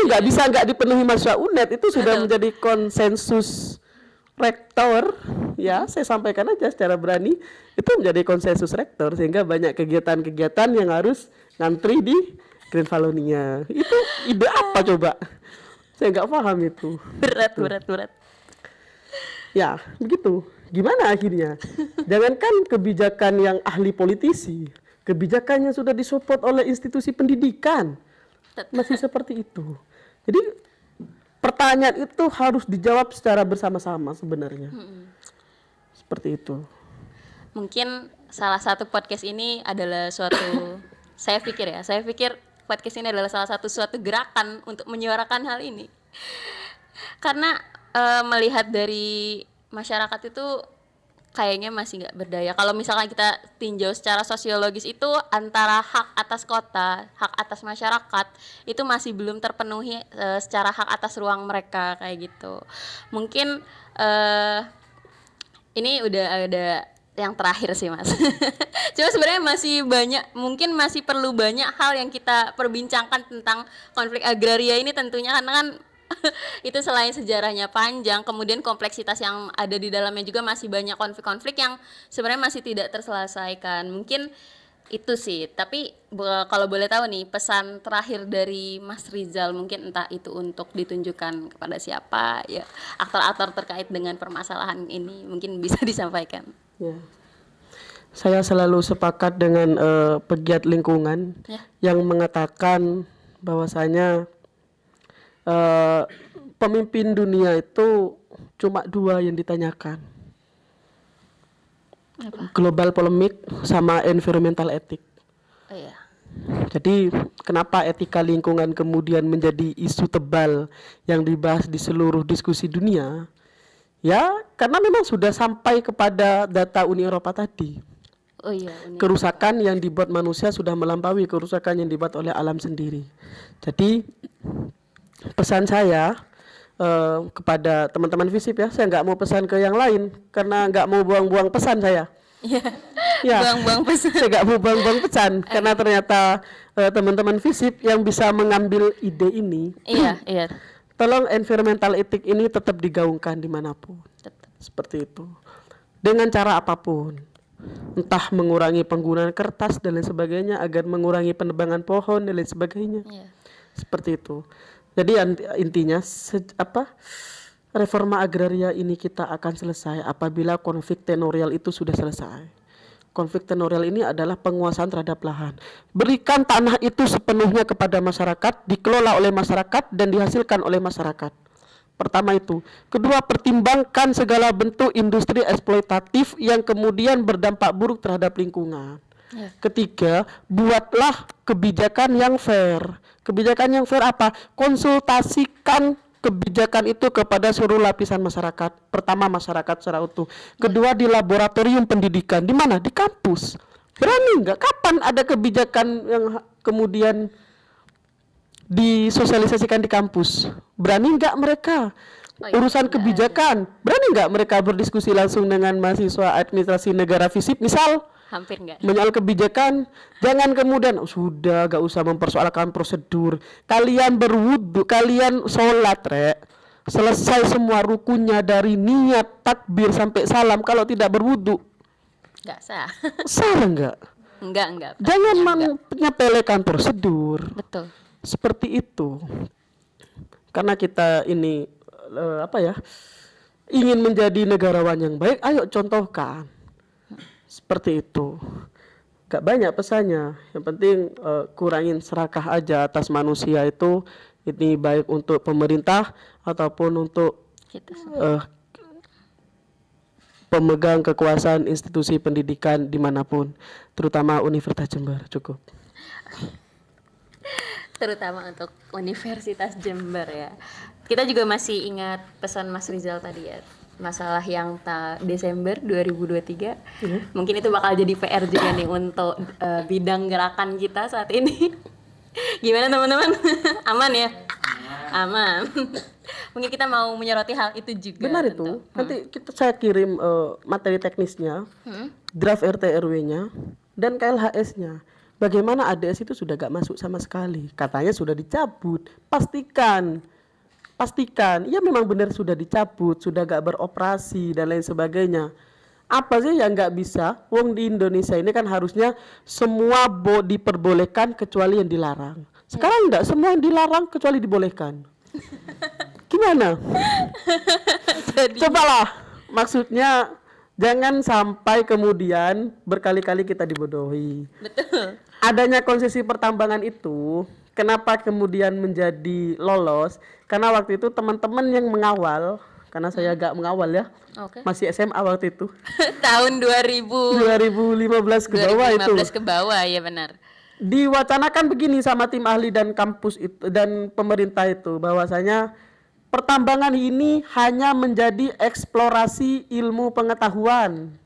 nggak bisa nggak dipenuhi mahasiswa UNED, itu sudah menjadi konsensus rektor ya, saya sampaikan aja secara berani, itu menjadi konsensus rektor sehingga banyak kegiatan-kegiatan yang harus ngantri di Grand Valonia. Itu ide apa coba? Saya nggak paham itu. Berat. Ya begitu. Gimana akhirnya? Jangankan kebijakan yang ahli politisi, kebijakan yang sudah disupport oleh institusi pendidikan masih seperti itu. Jadi pertanyaan itu harus dijawab secara bersama-sama sebenarnya. Seperti itu. Mungkin salah satu podcast ini adalah suatu saya pikir podcast ini adalah salah suatu gerakan untuk menyuarakan hal ini. Karena melihat dari masyarakat itu kayaknya masih nggak berdaya. Kalau misalkan kita tinjau secara sosiologis itu antara hak atas kota, hak atas masyarakat itu masih belum terpenuhi secara hak atas ruang mereka kayak gitu. Mungkin ini udah ada yang terakhir sih Mas. Cuma sebenarnya masih banyak, mungkin masih perlu banyak hal yang kita perbincangkan tentang konflik agraria ini tentunya, karena kan itu selain sejarahnya panjang, kemudian kompleksitas yang ada di dalamnya juga masih banyak konflik-konflik yang sebenarnya masih tidak terselesaikan. Mungkin itu sih, tapi kalau boleh tahu nih pesan terakhir dari Mas Rizal, mungkin entah itu untuk ditunjukkan kepada siapa ya, aktor-aktor terkait dengan permasalahan ini, mungkin bisa disampaikan. Ya. Saya selalu sepakat dengan pegiat lingkungan yang mengatakan bahwasanya pemimpin dunia itu cuma 2 yang ditanyakan. Apa? Global polemik sama environmental etik. Oh iya. Jadi kenapa etika lingkungan kemudian menjadi isu tebal yang dibahas di seluruh diskusi dunia? Ya, karena memang sudah sampai kepada data Uni Eropa tadi. Oh iya. Kerusakan yang dibuat manusia sudah melampaui kerusakan yang dibuat oleh alam sendiri. Jadi pesan saya kepada teman-teman FISIP ya, saya nggak mau pesan ke yang lain karena nggak mau buang-buang pesan saya. Ya, buang-buang pesan. Saya nggak mau buang-buang pesan karena ternyata teman-teman FISIP yang bisa mengambil ide ini. Iya. Tolong environmental etik ini tetap digaungkan dimanapun. Seperti itu. Dengan cara apapun. Entah mengurangi penggunaan kertas dan lain sebagainya, agar mengurangi penebangan pohon dan lain sebagainya. Seperti itu. Jadi intinya reforma agraria ini kita akan selesai apabila konflik tenorial itu sudah selesai. Konflik tenorial ini adalah penguasaan terhadap lahan. Berikan tanah itu sepenuhnya kepada masyarakat, dikelola oleh masyarakat dan dihasilkan oleh masyarakat. Pertama itu. Kedua, pertimbangkan segala bentuk industri eksploitatif yang kemudian berdampak buruk terhadap lingkungan. Ketiga, buatlah kebijakan yang fair. Kebijakan yang fair apa? Konsultasikan kebijakan itu kepada seluruh lapisan masyarakat. Pertama, masyarakat secara utuh. Kedua, di laboratorium pendidikan. Di mana? Di kampus. Berani nggak? Kapan ada kebijakan yang kemudian disosialisasikan di kampus? Berani nggak mereka? Urusan kebijakan, berani nggak mereka berdiskusi langsung dengan mahasiswa administrasi negara FISIP misal? Hampir enggak. Menyoal kebijakan, jangan kemudian sudah gak usah mempersoalkan prosedur. Kalian berwudu, kalian sholat, selesai semua rukunnya dari niat, takbir sampai salam. Kalau tidak berwudu, nggak sah. Salah nggak? Enggak. Jangan menyepelekan prosedur. Betul. Seperti itu. Karena kita ini ingin menjadi negarawan yang baik, ayo contohkan. Seperti itu. Gak banyak pesannya. Yang penting kurangin serakah aja atas manusia itu. Ini baik untuk pemerintah ataupun untuk pemegang kekuasaan institusi pendidikan dimanapun, terutama Universitas Jember. Cukup. Terutama untuk Universitas Jember ya. Kita juga masih ingat pesan Mas Rizal tadi ya, masalah yang Desember 2023. Mungkin itu bakal jadi PR juga nih untuk bidang gerakan kita saat ini. Gimana teman-teman? Aman ya? Aman. Mungkin kita mau menyoroti hal itu juga. Benar itu. Nanti saya kirim materi teknisnya, draft RT RW-nya dan KLHS-nya. Bagaimana ADS itu sudah gak masuk sama sekali. Katanya sudah dicabut. Pastikan. Ya memang benar sudah dicabut, sudah gak beroperasi dan lain sebagainya. Apa sih yang gak bisa? Wong di Indonesia ini kan harusnya semua diperbolehkan kecuali yang dilarang. Sekarang enggak, semua yang dilarang kecuali dibolehkan. Gimana? Cobalah. Maksudnya jangan sampai kemudian berkali-kali kita dibodohi. Betul. Adanya konsesi pertambangan itu, kenapa kemudian menjadi lolos? Karena waktu itu teman-teman yang mengawal, karena saya agak mengawal ya, masih SMA waktu itu. Tahun 2015 ke bawah itu. 2015 ke bawah, ya benar. Diwacanakan begini sama tim ahli dan kampus itu dan pemerintah itu, bahwasanya pertambangan ini hanya menjadi eksplorasi ilmu pengetahuan.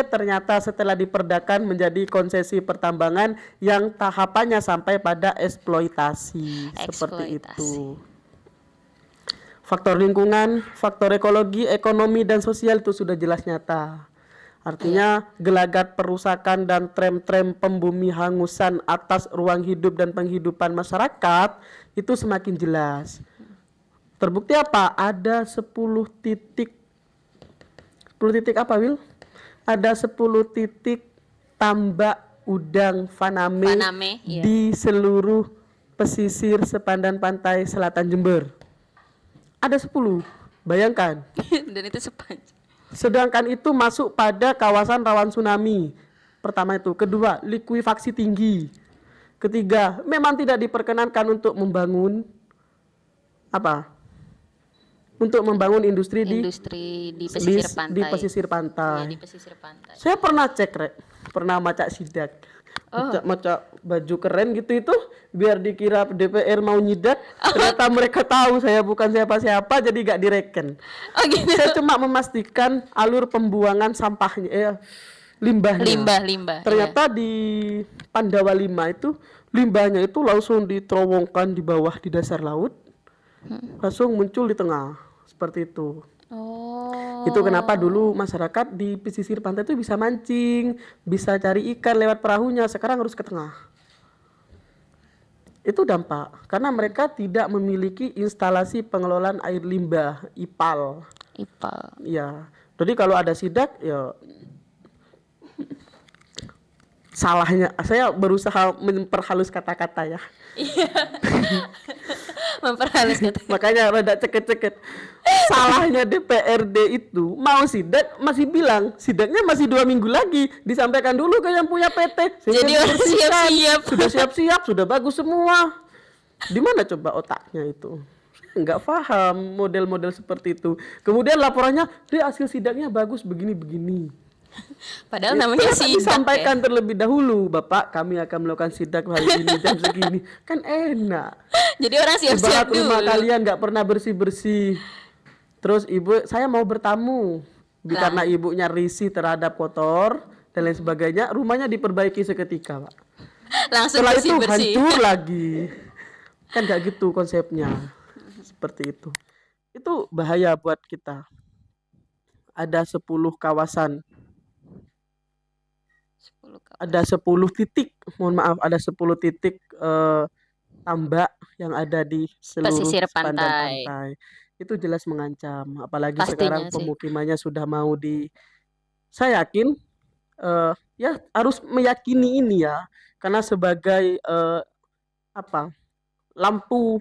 Ternyata setelah diperdakan menjadi konsesi pertambangan yang tahapannya sampai pada eksploitasi. Seperti itu. Faktor lingkungan, faktor ekologi, ekonomi dan sosial itu sudah jelas nyata. Artinya gelagat perusakan dan tren-tren pembumi hangusan atas ruang hidup dan penghidupan masyarakat itu semakin jelas. Terbukti apa? Ada 10 titik. 10 titik apa, Wil? Ada 10 titik tambak udang Faname iya. di seluruh pesisir sepandan pantai selatan Jember. Ada 10. Bayangkan. Dan itu sepanjang. Sedangkan itu masuk pada kawasan rawan tsunami. Pertama itu. Kedua, likuifaksi tinggi. Ketiga, memang tidak diperkenankan untuk membangun apa? Untuk membangun industri di pesisir pantai. Di pesisir pantai. Iya, di pesisir pantai. Saya pernah cek, Rek. Pernah maca sidak. Maca baju keren gitu itu biar dikira DPR mau nyidak. Ternyata mereka tahu saya bukan siapa-siapa jadi gak direken. Oh gitu. Saya cuma memastikan alur pembuangan sampahnya, limbahnya. Limbah. Ternyata di Pandawa 5 itu limbahnya itu langsung diterowongkan di bawah di dasar laut. Langsung muncul di tengah. Seperti itu. Oh. Itu kenapa dulu masyarakat di pesisir pantai itu bisa mancing, bisa cari ikan lewat perahunya, sekarang harus ke tengah. Itu dampak, karena mereka tidak memiliki instalasi pengelolaan air limbah, IPAL. Ya, jadi kalau ada sidak, ya salahnya, saya berusaha memperhalus kata-kata ya. Memperhalus kata. Makanya rada ceket-ceket. Salahnya DPRD itu mau sidak masih bilang sidaknya masih 2 minggu lagi, disampaikan dulu ke yang punya PT. Jadi orang siap-siap. Sudah siap-siap, sudah bagus semua. Di mana coba otaknya itu? Enggak paham model-model seperti itu. Kemudian laporannya, hasil sidaknya bagus begini-begini. Padahal namanya sidak. Disampaikan terlebih dahulu, Bapak, kami akan melakukan sidak hari ini jam segini. Kan enak. Jadi orang siap-siap dulu. Rumah kalian nggak pernah bersih-bersih. Terus ibu, saya mau bertamu. Karena ibunya risih terhadap kotor dan lain sebagainya, rumahnya diperbaiki seketika, Pak. Langsung setelah itu bersih. hancur lagi. Kan nggak gitu konsepnya. Seperti itu. Itu bahaya buat kita. Ada 10 kawasan. Ada 10 titik, mohon maaf, ada 10 titik tambak yang ada di seluruh sepanjang pantai. Itu jelas mengancam, apalagi pastinya sekarang pemukimannya sudah mau saya yakin ya harus meyakini ini ya, karena sebagai lampu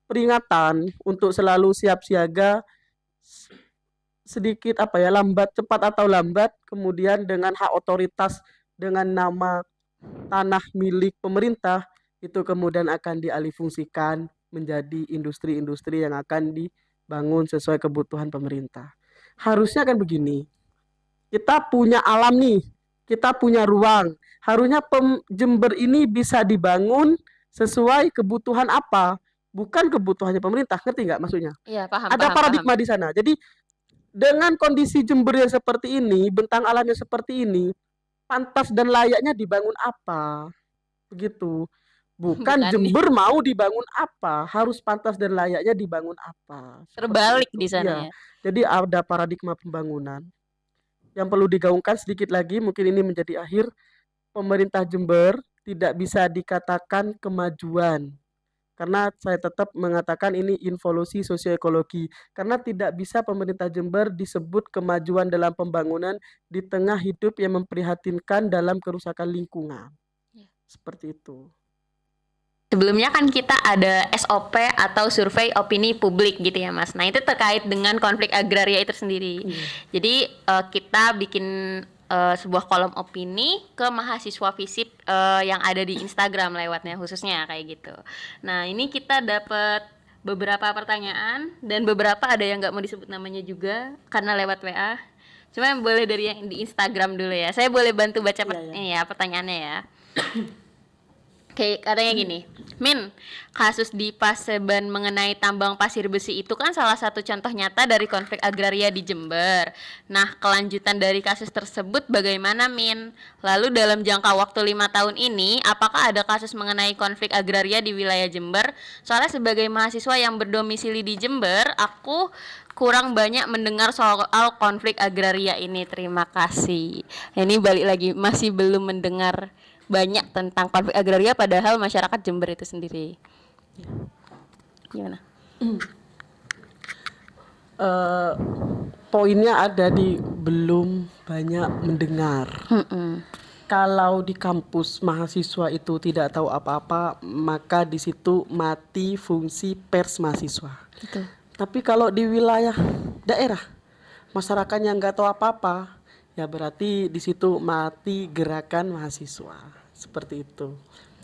peringatan untuk selalu siap siaga, sedikit lambat, cepat atau lambat, kemudian dengan hak otoritas dengan nama tanah milik pemerintah itu kemudian akan dialihfungsikan menjadi industri-industri yang akan dibangun sesuai kebutuhan pemerintah. Harusnya kan begini, kita punya alam nih, kita punya ruang, harusnya Jember ini bisa dibangun sesuai kebutuhan apa, bukan kebutuhannya pemerintah. Ngerti nggak maksudnya? Iya, paham. Ada paradigma di sana. Jadi dengan kondisi Jember yang seperti ini, bentang alamnya seperti ini, pantas dan layaknya dibangun apa? Begitu. Bukan Jember mau dibangun apa, harus pantas dan layaknya dibangun apa. Terbalik di sana ya. Jadi ada paradigma pembangunan yang perlu digaungkan sedikit lagi, mungkin ini menjadi akhir. Pemerintah Jember tidak bisa dikatakan kemajuan. Karena saya tetap mengatakan ini involusi sosioekologi. Karena tidak bisa pemerintah Jember disebut kemajuan dalam pembangunan di tengah hidup yang memprihatinkan dalam kerusakan lingkungan. Seperti itu. Sebelumnya kan kita ada SOP atau survei opini publik gitu ya Mas. Nah itu terkait dengan konflik agraria itu sendiri. Jadi kita bikin sebuah kolom opini ke mahasiswa FISIP yang ada di Instagram lewatnya khususnya kayak gitu. Nah ini kita dapat beberapa pertanyaan dan beberapa ada yang nggak mau disebut namanya juga karena lewat WA. Cuma boleh dari yang di Instagram dulu ya. Saya boleh bantu baca pertanyaannya ya. Kayak katanya gini, Min, kasus di Paseban mengenai tambang pasir besi itu kan salah satu contoh nyata dari konflik agraria di Jember. Nah, kelanjutan dari kasus tersebut bagaimana, Min? Lalu dalam jangka waktu 5 tahun ini, apakah ada kasus mengenai konflik agraria di wilayah Jember? Soalnya sebagai mahasiswa yang berdomisili di Jember, aku kurang banyak mendengar soal konflik agraria ini. Terima kasih. Ini balik lagi, masih belum mendengar banyak tentang konflik agraria padahal masyarakat Jember itu sendiri. Gimana? Poinnya ada di belum banyak mendengar. Kalau di kampus mahasiswa itu tidak tahu apa-apa, maka di situ mati fungsi pers mahasiswa. Betul. Tapi kalau di wilayah daerah masyarakatnya nggak tahu apa-apa, ya berarti di situ mati gerakan mahasiswa, seperti itu.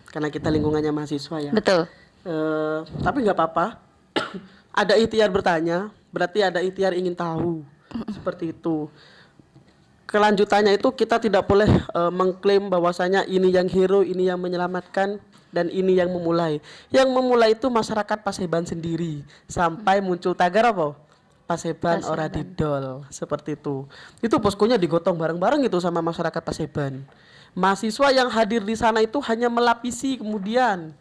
Karena kita lingkungannya mahasiswa ya. Betul. Tapi nggak apa-apa. Ada ikhtiar bertanya, berarti ada ikhtiar ingin tahu, seperti itu. Kelanjutannya itu kita tidak boleh mengklaim bahwasanya ini yang hero, ini yang menyelamatkan, dan ini yang memulai. Yang memulai itu masyarakat Paseban sendiri, sampai muncul tagar apa? Paseban ora didol, seperti itu. Itu poskonya digotong bareng-bareng itu sama masyarakat Paseban. Mahasiswa yang hadir di sana itu hanya melapisi, kemudian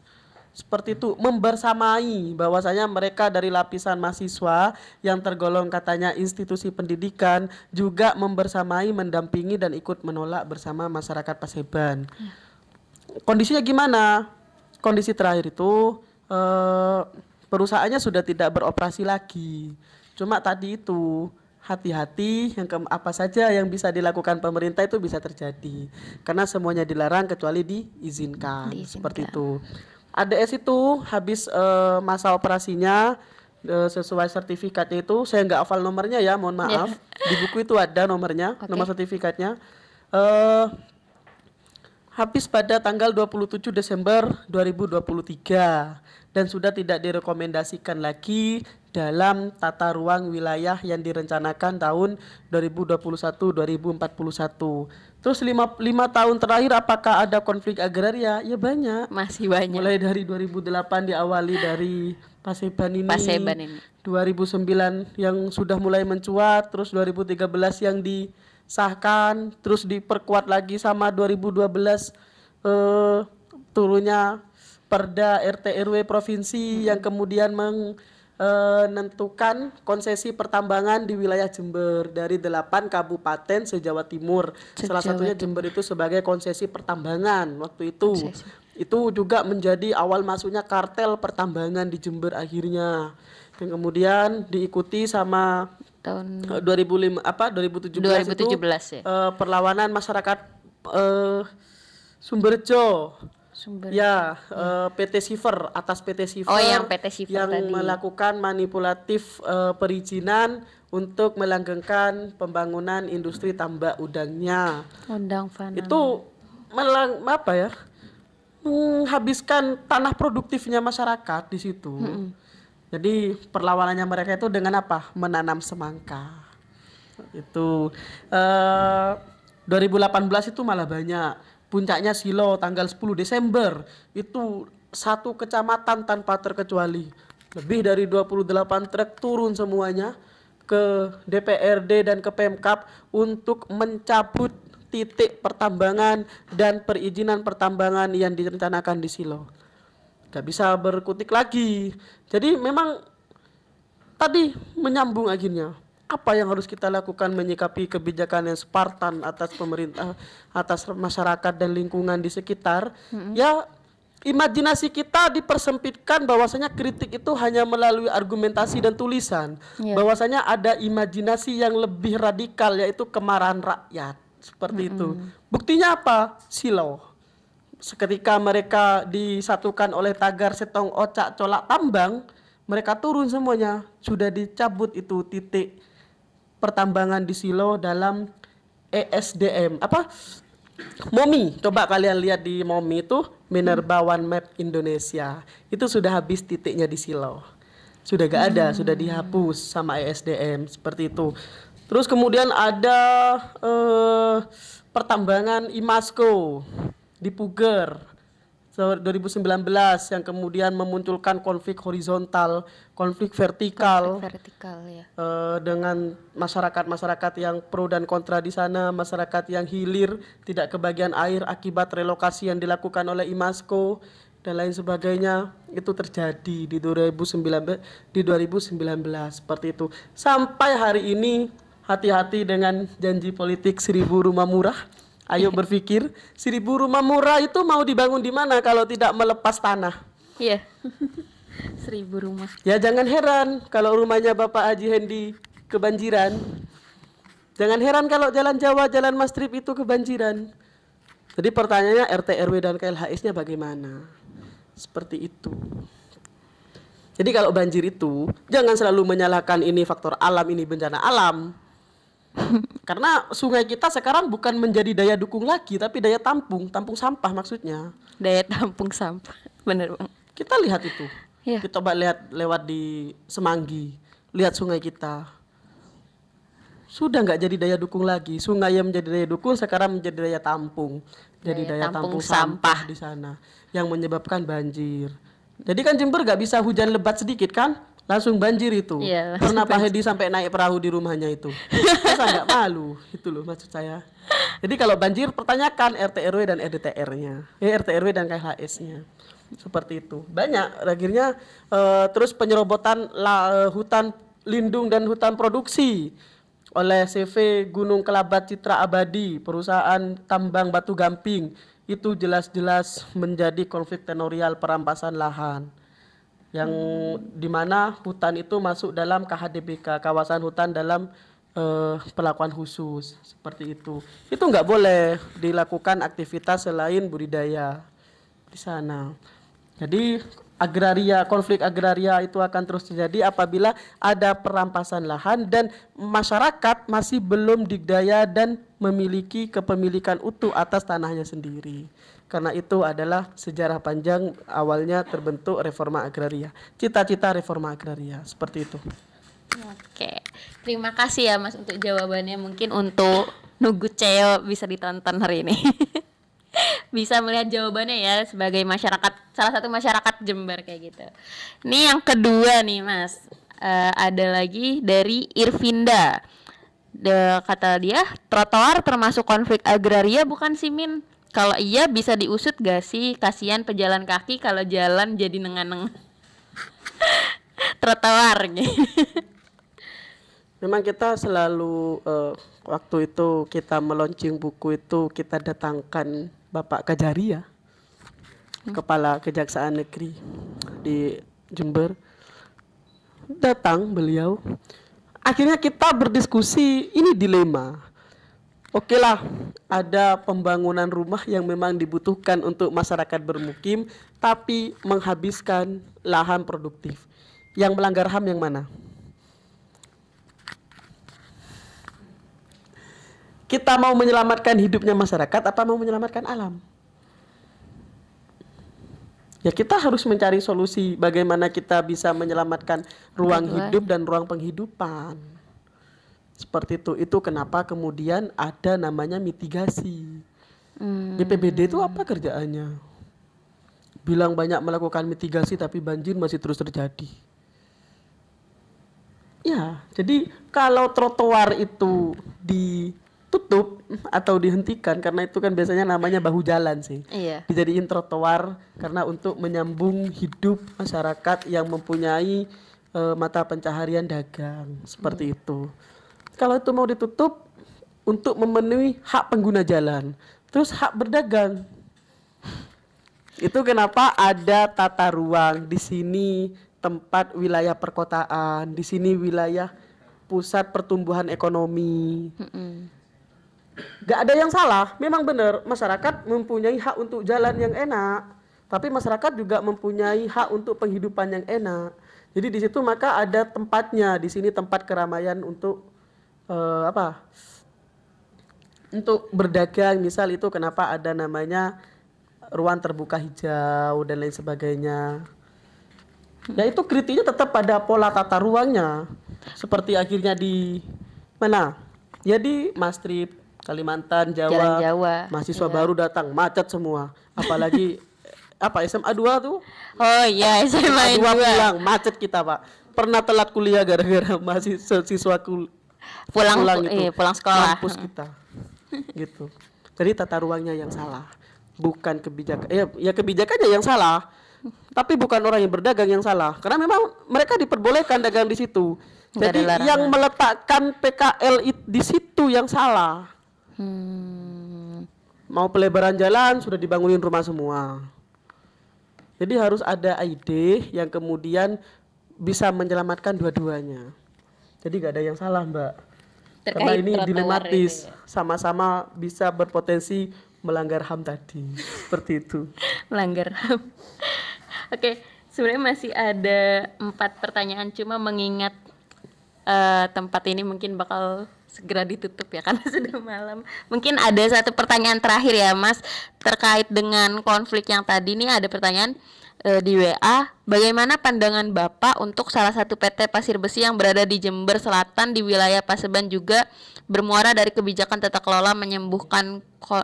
seperti itu, membersamai bahwasanya mereka dari lapisan mahasiswa yang tergolong katanya institusi pendidikan juga membersamai, mendampingi dan ikut menolak bersama masyarakat Paseban. Kondisinya gimana? Kondisi terakhir itu perusahaannya sudah tidak beroperasi lagi. Cuma tadi itu hati-hati apa saja yang bisa dilakukan pemerintah itu bisa terjadi karena semuanya dilarang kecuali diizinkan. Seperti itu. ADS itu habis masa operasinya sesuai sertifikatnya itu, saya nggak hafal nomornya ya, mohon maaf. Di buku itu ada nomornya, nomor sertifikatnya. Habis pada tanggal 27 Desember 2023 dan sudah tidak direkomendasikan lagi dalam tata ruang wilayah yang direncanakan tahun 2021-2041. Terus 5 tahun terakhir apakah ada konflik agraria? Ya banyak. Masih banyak. Mulai dari 2008 diawali dari Paseban ini. 2009 yang sudah mulai mencuat, terus 2013 yang disahkan, terus diperkuat lagi sama 2012 turunnya Perda RT RW provinsi yang kemudian menentukan konsesi pertambangan di wilayah Jember dari 8 kabupaten se-Jawa Timur. Salah satunya Jember itu sebagai konsesi pertambangan waktu itu. Itu juga menjadi awal masuknya kartel pertambangan di Jember akhirnya. Yang kemudian diikuti sama tahun 2017 itu ya? Perlawanan masyarakat Sumberjo. PT Siver, atas PT Siver yang PT Siver yang tadi melakukan manipulatif perizinan untuk melanggengkan pembangunan industri tambak udangnya. Itu menghabiskan tanah produktifnya masyarakat di situ. Jadi perlawanannya mereka itu dengan apa? Menanam semangka. Itu 2018 itu malah banyak. Puncaknya Silo tanggal 10 Desember itu satu kecamatan tanpa terkecuali. Lebih dari 28 truk turun semuanya ke DPRD dan ke Pemkab untuk mencabut titik pertambangan dan perizinan pertambangan yang direncanakan di Silo. Gak bisa berkutik lagi. Jadi memang tadi menyambung akhirnya. Apa yang harus kita lakukan menyikapi kebijakan yang Spartan atas pemerintah, atas masyarakat dan lingkungan di sekitar? Ya, imajinasi kita dipersempitkan bahwasanya kritik itu hanya melalui argumentasi dan tulisan. Bahwasanya ada imajinasi yang lebih radikal, yaitu kemarahan rakyat. Seperti itu. Buktinya apa? Silo. Seketika mereka disatukan oleh tagar Setong Ocak Colak Tambang, mereka turun semuanya. Sudah dicabut itu titik pertambangan di Silo dalam ESDM MOMI. Coba kalian lihat di MOMI itu Minerba One Map Indonesia. Itu sudah habis titiknya di Silo. Sudah gak ada, sudah dihapus sama ESDM seperti itu. Terus kemudian ada pertambangan Imasco di Puger 2019 yang kemudian memunculkan konflik horizontal, konflik vertikal, ya. Dengan masyarakat yang pro dan kontra di sana, masyarakat yang hilir tidak kebagian air akibat relokasi yang dilakukan oleh IMASCO dan lain sebagainya. Itu terjadi di 2019 seperti itu. Sampai hari ini hati-hati dengan janji politik 1.000 rumah murah. Ayo berpikir, 1.000 rumah murah itu mau dibangun di mana kalau tidak melepas tanah? Iya. 1.000 rumah. Ya jangan heran kalau rumahnya Bapak Haji Hendi kebanjiran. Jangan heran kalau Jalan Jawa, Jalan Mastrip itu kebanjiran. Jadi pertanyaannya RT RW dan KLHS-nya bagaimana? Seperti itu. Jadi kalau banjir itu jangan selalu menyalahkan ini faktor alam, ini bencana alam. Karena sungai kita sekarang bukan menjadi daya dukung lagi, tapi daya tampung sampah maksudnya. Daya tampung sampah, bener Bang. Kita lihat itu. Iya. Kita coba lihat lewat di Semanggi, lihat sungai kita. Sudah nggak jadi daya dukung lagi. Sungai yang menjadi daya dukung sekarang menjadi daya tampung. Jadi daya tampung sampah di sana yang menyebabkan banjir. Jadi kan Jember nggak bisa hujan lebat sedikit kan? Langsung banjir itu. Iya, Pernah Pak Hedi sampai naik perahu di rumahnya itu. Masa nggak malu? Itu loh maksud saya. Jadi kalau banjir pertanyakan RT RW dan RDTR-nya. RT RW dan KHS-nya. Seperti itu. Banyak akhirnya terus penyerobotan hutan lindung dan hutan produksi oleh CV Gunung Kelabat Citra Abadi, perusahaan tambang Batu Gamping. Itu jelas-jelas menjadi konflik tenorial perampasan lahan. Yang dimana hutan itu masuk dalam KHDBK, kawasan hutan dalam perlakuan khusus, seperti itu nggak boleh dilakukan aktivitas selain budidaya di sana. Jadi konflik agraria itu akan terus terjadi apabila ada perampasan lahan dan masyarakat masih belum dikdaya dan memiliki kepemilikan utuh atas tanahnya sendiri. Karena itu adalah sejarah panjang awalnya terbentuk reforma agraria. Cita-cita reforma agraria, seperti itu. Oke, terima kasih ya Mas untuk jawabannya. Mungkin untuk Nugut Ceo bisa ditonton hari ini. Bisa melihat jawabannya ya sebagai masyarakat, salah satu masyarakat Jember kayak gitu. Ini yang kedua nih Mas, ada lagi dari Irvinda. Kata dia, trotoar termasuk konflik agraria bukan sih Min? Kalau iya bisa diusut gak sih? Kasihan pejalan kaki kalau jalan jadi nengan-nengan. Trotoar gitu. Memang kita selalu waktu itu kita meluncing buku itu kita datangkan Bapak Kajari ya, Kepala Kejaksaan Negeri di Jember. Datang beliau. Akhirnya kita berdiskusi, ini dilema. Oke lah, ada pembangunan rumah yang memang dibutuhkan untuk masyarakat bermukim, tapi menghabiskan lahan produktif. Yang melanggar HAM yang mana? Kita mau menyelamatkan hidupnya masyarakat apa mau menyelamatkan alam? Ya kita harus mencari solusi bagaimana kita bisa menyelamatkan ruang hidup dan ruang penghidupan. Seperti itu kenapa kemudian ada namanya mitigasi. BPBD itu apa kerjaannya? Bilang banyak melakukan mitigasi tapi banjir masih terus terjadi. Ya, jadi kalau trotoar itu ditutup atau dihentikan, karena itu kan biasanya namanya bahu jalan sih. Iya. Dijadiin trotoar karena untuk menyambung hidup masyarakat yang mempunyai mata pencaharian dagang, seperti itu. Kalau itu mau ditutup untuk memenuhi hak pengguna jalan, terus hak berdagang. Itu kenapa ada tata ruang di sini tempat wilayah perkotaan, di sini wilayah pusat pertumbuhan ekonomi. Gak ada yang salah, memang benar masyarakat mempunyai hak untuk jalan yang enak, tapi masyarakat juga mempunyai hak untuk penghidupan yang enak. Jadi di situ maka ada tempatnya, di sini tempat keramaian untuk untuk berdagang, misal itu kenapa ada namanya ruang terbuka hijau dan lain sebagainya. Ya itu kritiknya tetap pada pola tata ruangnya. Seperti akhirnya di mana? Ya di Mastrip, Kalimantan, Jawa. Jalan Jawa. Mahasiswa baru datang, macet semua. Apalagi SMA 2 tuh. Oh iya, SMA 2 2. pulang, macet kita, Pak. Pernah telat kuliah gara-gara masih siswa pulang itu. Pulang sekolah. Kampus kita. Gitu. Jadi tata ruangnya yang salah, bukan kebijakan. Ya kebijakannya yang salah. Tapi bukan orang yang berdagang yang salah. Karena memang mereka diperbolehkan dagang di situ. Jadi yang meletakkan PKL di situ yang salah. Mau pelebaran jalan sudah dibangunin rumah semua. Jadi harus ada ide yang kemudian bisa menyelamatkan dua-duanya. Jadi gak ada yang salah, Mbak. Karena ini dilematis, sama-sama bisa berpotensi melanggar HAM tadi. Seperti itu. Melanggar HAM. Oke, sebenarnya masih ada 4 pertanyaan, cuma mengingat tempat ini mungkin bakal segera ditutup ya karena sudah malam. Mungkin ada satu pertanyaan terakhir ya Mas, terkait dengan konflik yang tadi nih. Ada pertanyaan di WA, bagaimana pandangan Bapak untuk salah satu PT pasir besi yang berada di Jember Selatan di wilayah Paseban juga bermuara dari kebijakan tata kelola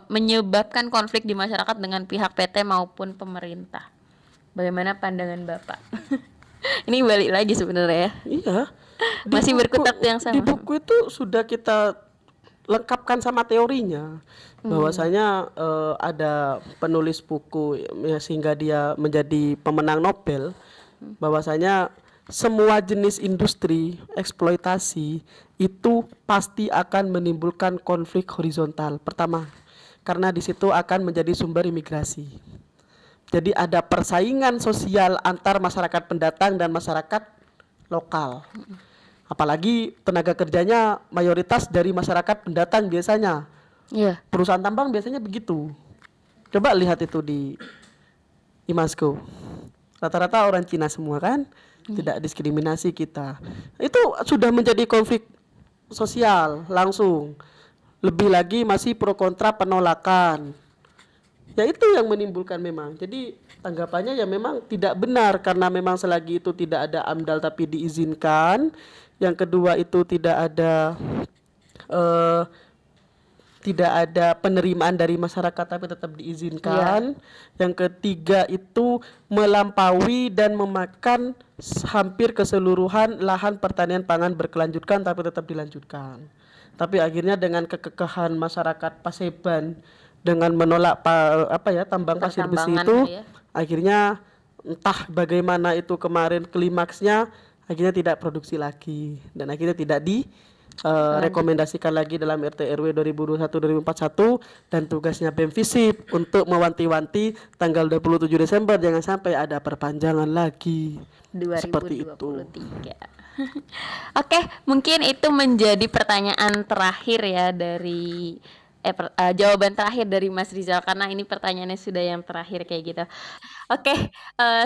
menyebabkan konflik di masyarakat dengan pihak PT maupun pemerintah. Bagaimana pandangan Bapak? Ini balik lagi sebenarnya. Iya. Masih berkutat yang sama. Di buku itu sudah kita lengkapkan sama teorinya. Bahwasanya ada penulis buku ya, sehingga dia menjadi pemenang Nobel. Bahwasanya semua jenis industri eksploitasi itu pasti akan menimbulkan konflik horizontal. Pertama, karena di situ akan menjadi sumber imigrasi. Jadi ada persaingan sosial antar masyarakat pendatang dan masyarakat lokal. Apalagi tenaga kerjanya mayoritas dari masyarakat pendatang biasanya. Iya. Perusahaan tambang biasanya begitu. Coba lihat itu di Imasco. Rata-rata orang Cina semua kan, tidak diskriminasi kita. Itu sudah menjadi konflik sosial langsung. Lebih lagi masih pro kontra penolakan. Ya itu yang menimbulkan memang. Jadi tanggapannya ya memang tidak benar karena memang selagi itu tidak ada AMDAL tapi diizinkan. Yang kedua itu tidak ada penerimaan dari masyarakat tapi tetap diizinkan. Yang ketiga itu melampaui dan memakan hampir keseluruhan lahan pertanian pangan berkelanjutan tapi tetap dilanjutkan. Tapi akhirnya dengan kekekahan masyarakat Paseban dengan menolak tambang pasir besi itu akhirnya entah bagaimana itu kemarin klimaksnya akhirnya tidak produksi lagi dan akhirnya tidak rekomendasikan lagi dalam RT RW 2021-2041 dan tugasnya BEM-Visip untuk mewanti-wanti tanggal 27 Desember jangan sampai ada perpanjangan lagi 2023. Seperti itu. Oke, mungkin itu menjadi pertanyaan terakhir ya dari jawaban terakhir dari Mas Rizal karena ini pertanyaannya sudah yang terakhir kayak gitu. Oke,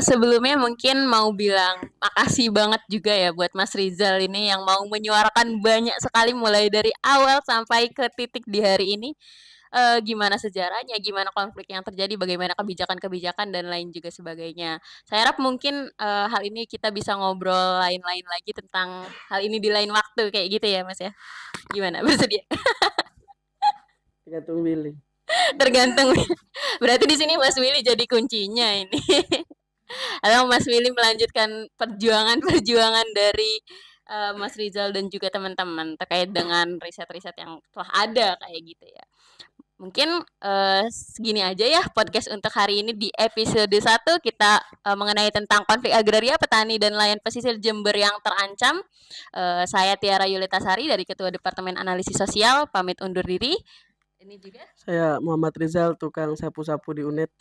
sebelumnya mungkin mau bilang makasih banget juga ya buat Mas Rizal ini yang mau menyuarakan banyak sekali mulai dari awal sampai ke titik di hari ini. Gimana sejarahnya, gimana konflik yang terjadi, bagaimana kebijakan-kebijakan dan lain juga sebagainya. Saya harap mungkin hal ini kita bisa ngobrol lain-lain lagi tentang hal ini di lain waktu kayak gitu ya Mas ya. Gimana, bersedia? Tergantung Willy. Tergantung. Berarti di sini Mas Willy jadi kuncinya ini. Atau Mas Willy melanjutkan perjuangan dari Mas Rizal dan juga teman-teman terkait dengan riset-riset yang telah ada kayak gitu ya. Mungkin segini aja ya podcast untuk hari ini di episode 1 kita mengenai tentang konflik agraria, petani dan nelayan pesisir Jember yang terancam. Saya Tiara Yulitasari dari Ketua Departemen Analisis Sosial, pamit undur diri. Ini juga saya Muhammad Rizal, tukang sapu-sapu di UNED.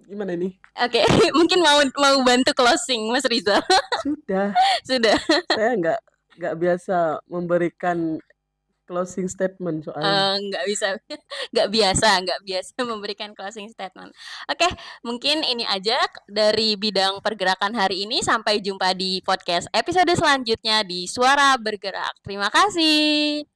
Gimana ini? Oke, mungkin mau bantu closing Mas Rizal. Sudah. Saya nggak biasa memberikan closing statement soalnya. nggak biasa memberikan closing statement. Oke, mungkin ini aja dari bidang pergerakan hari ini. Sampai jumpa di podcast episode selanjutnya di Suara Bergerak. Terima kasih.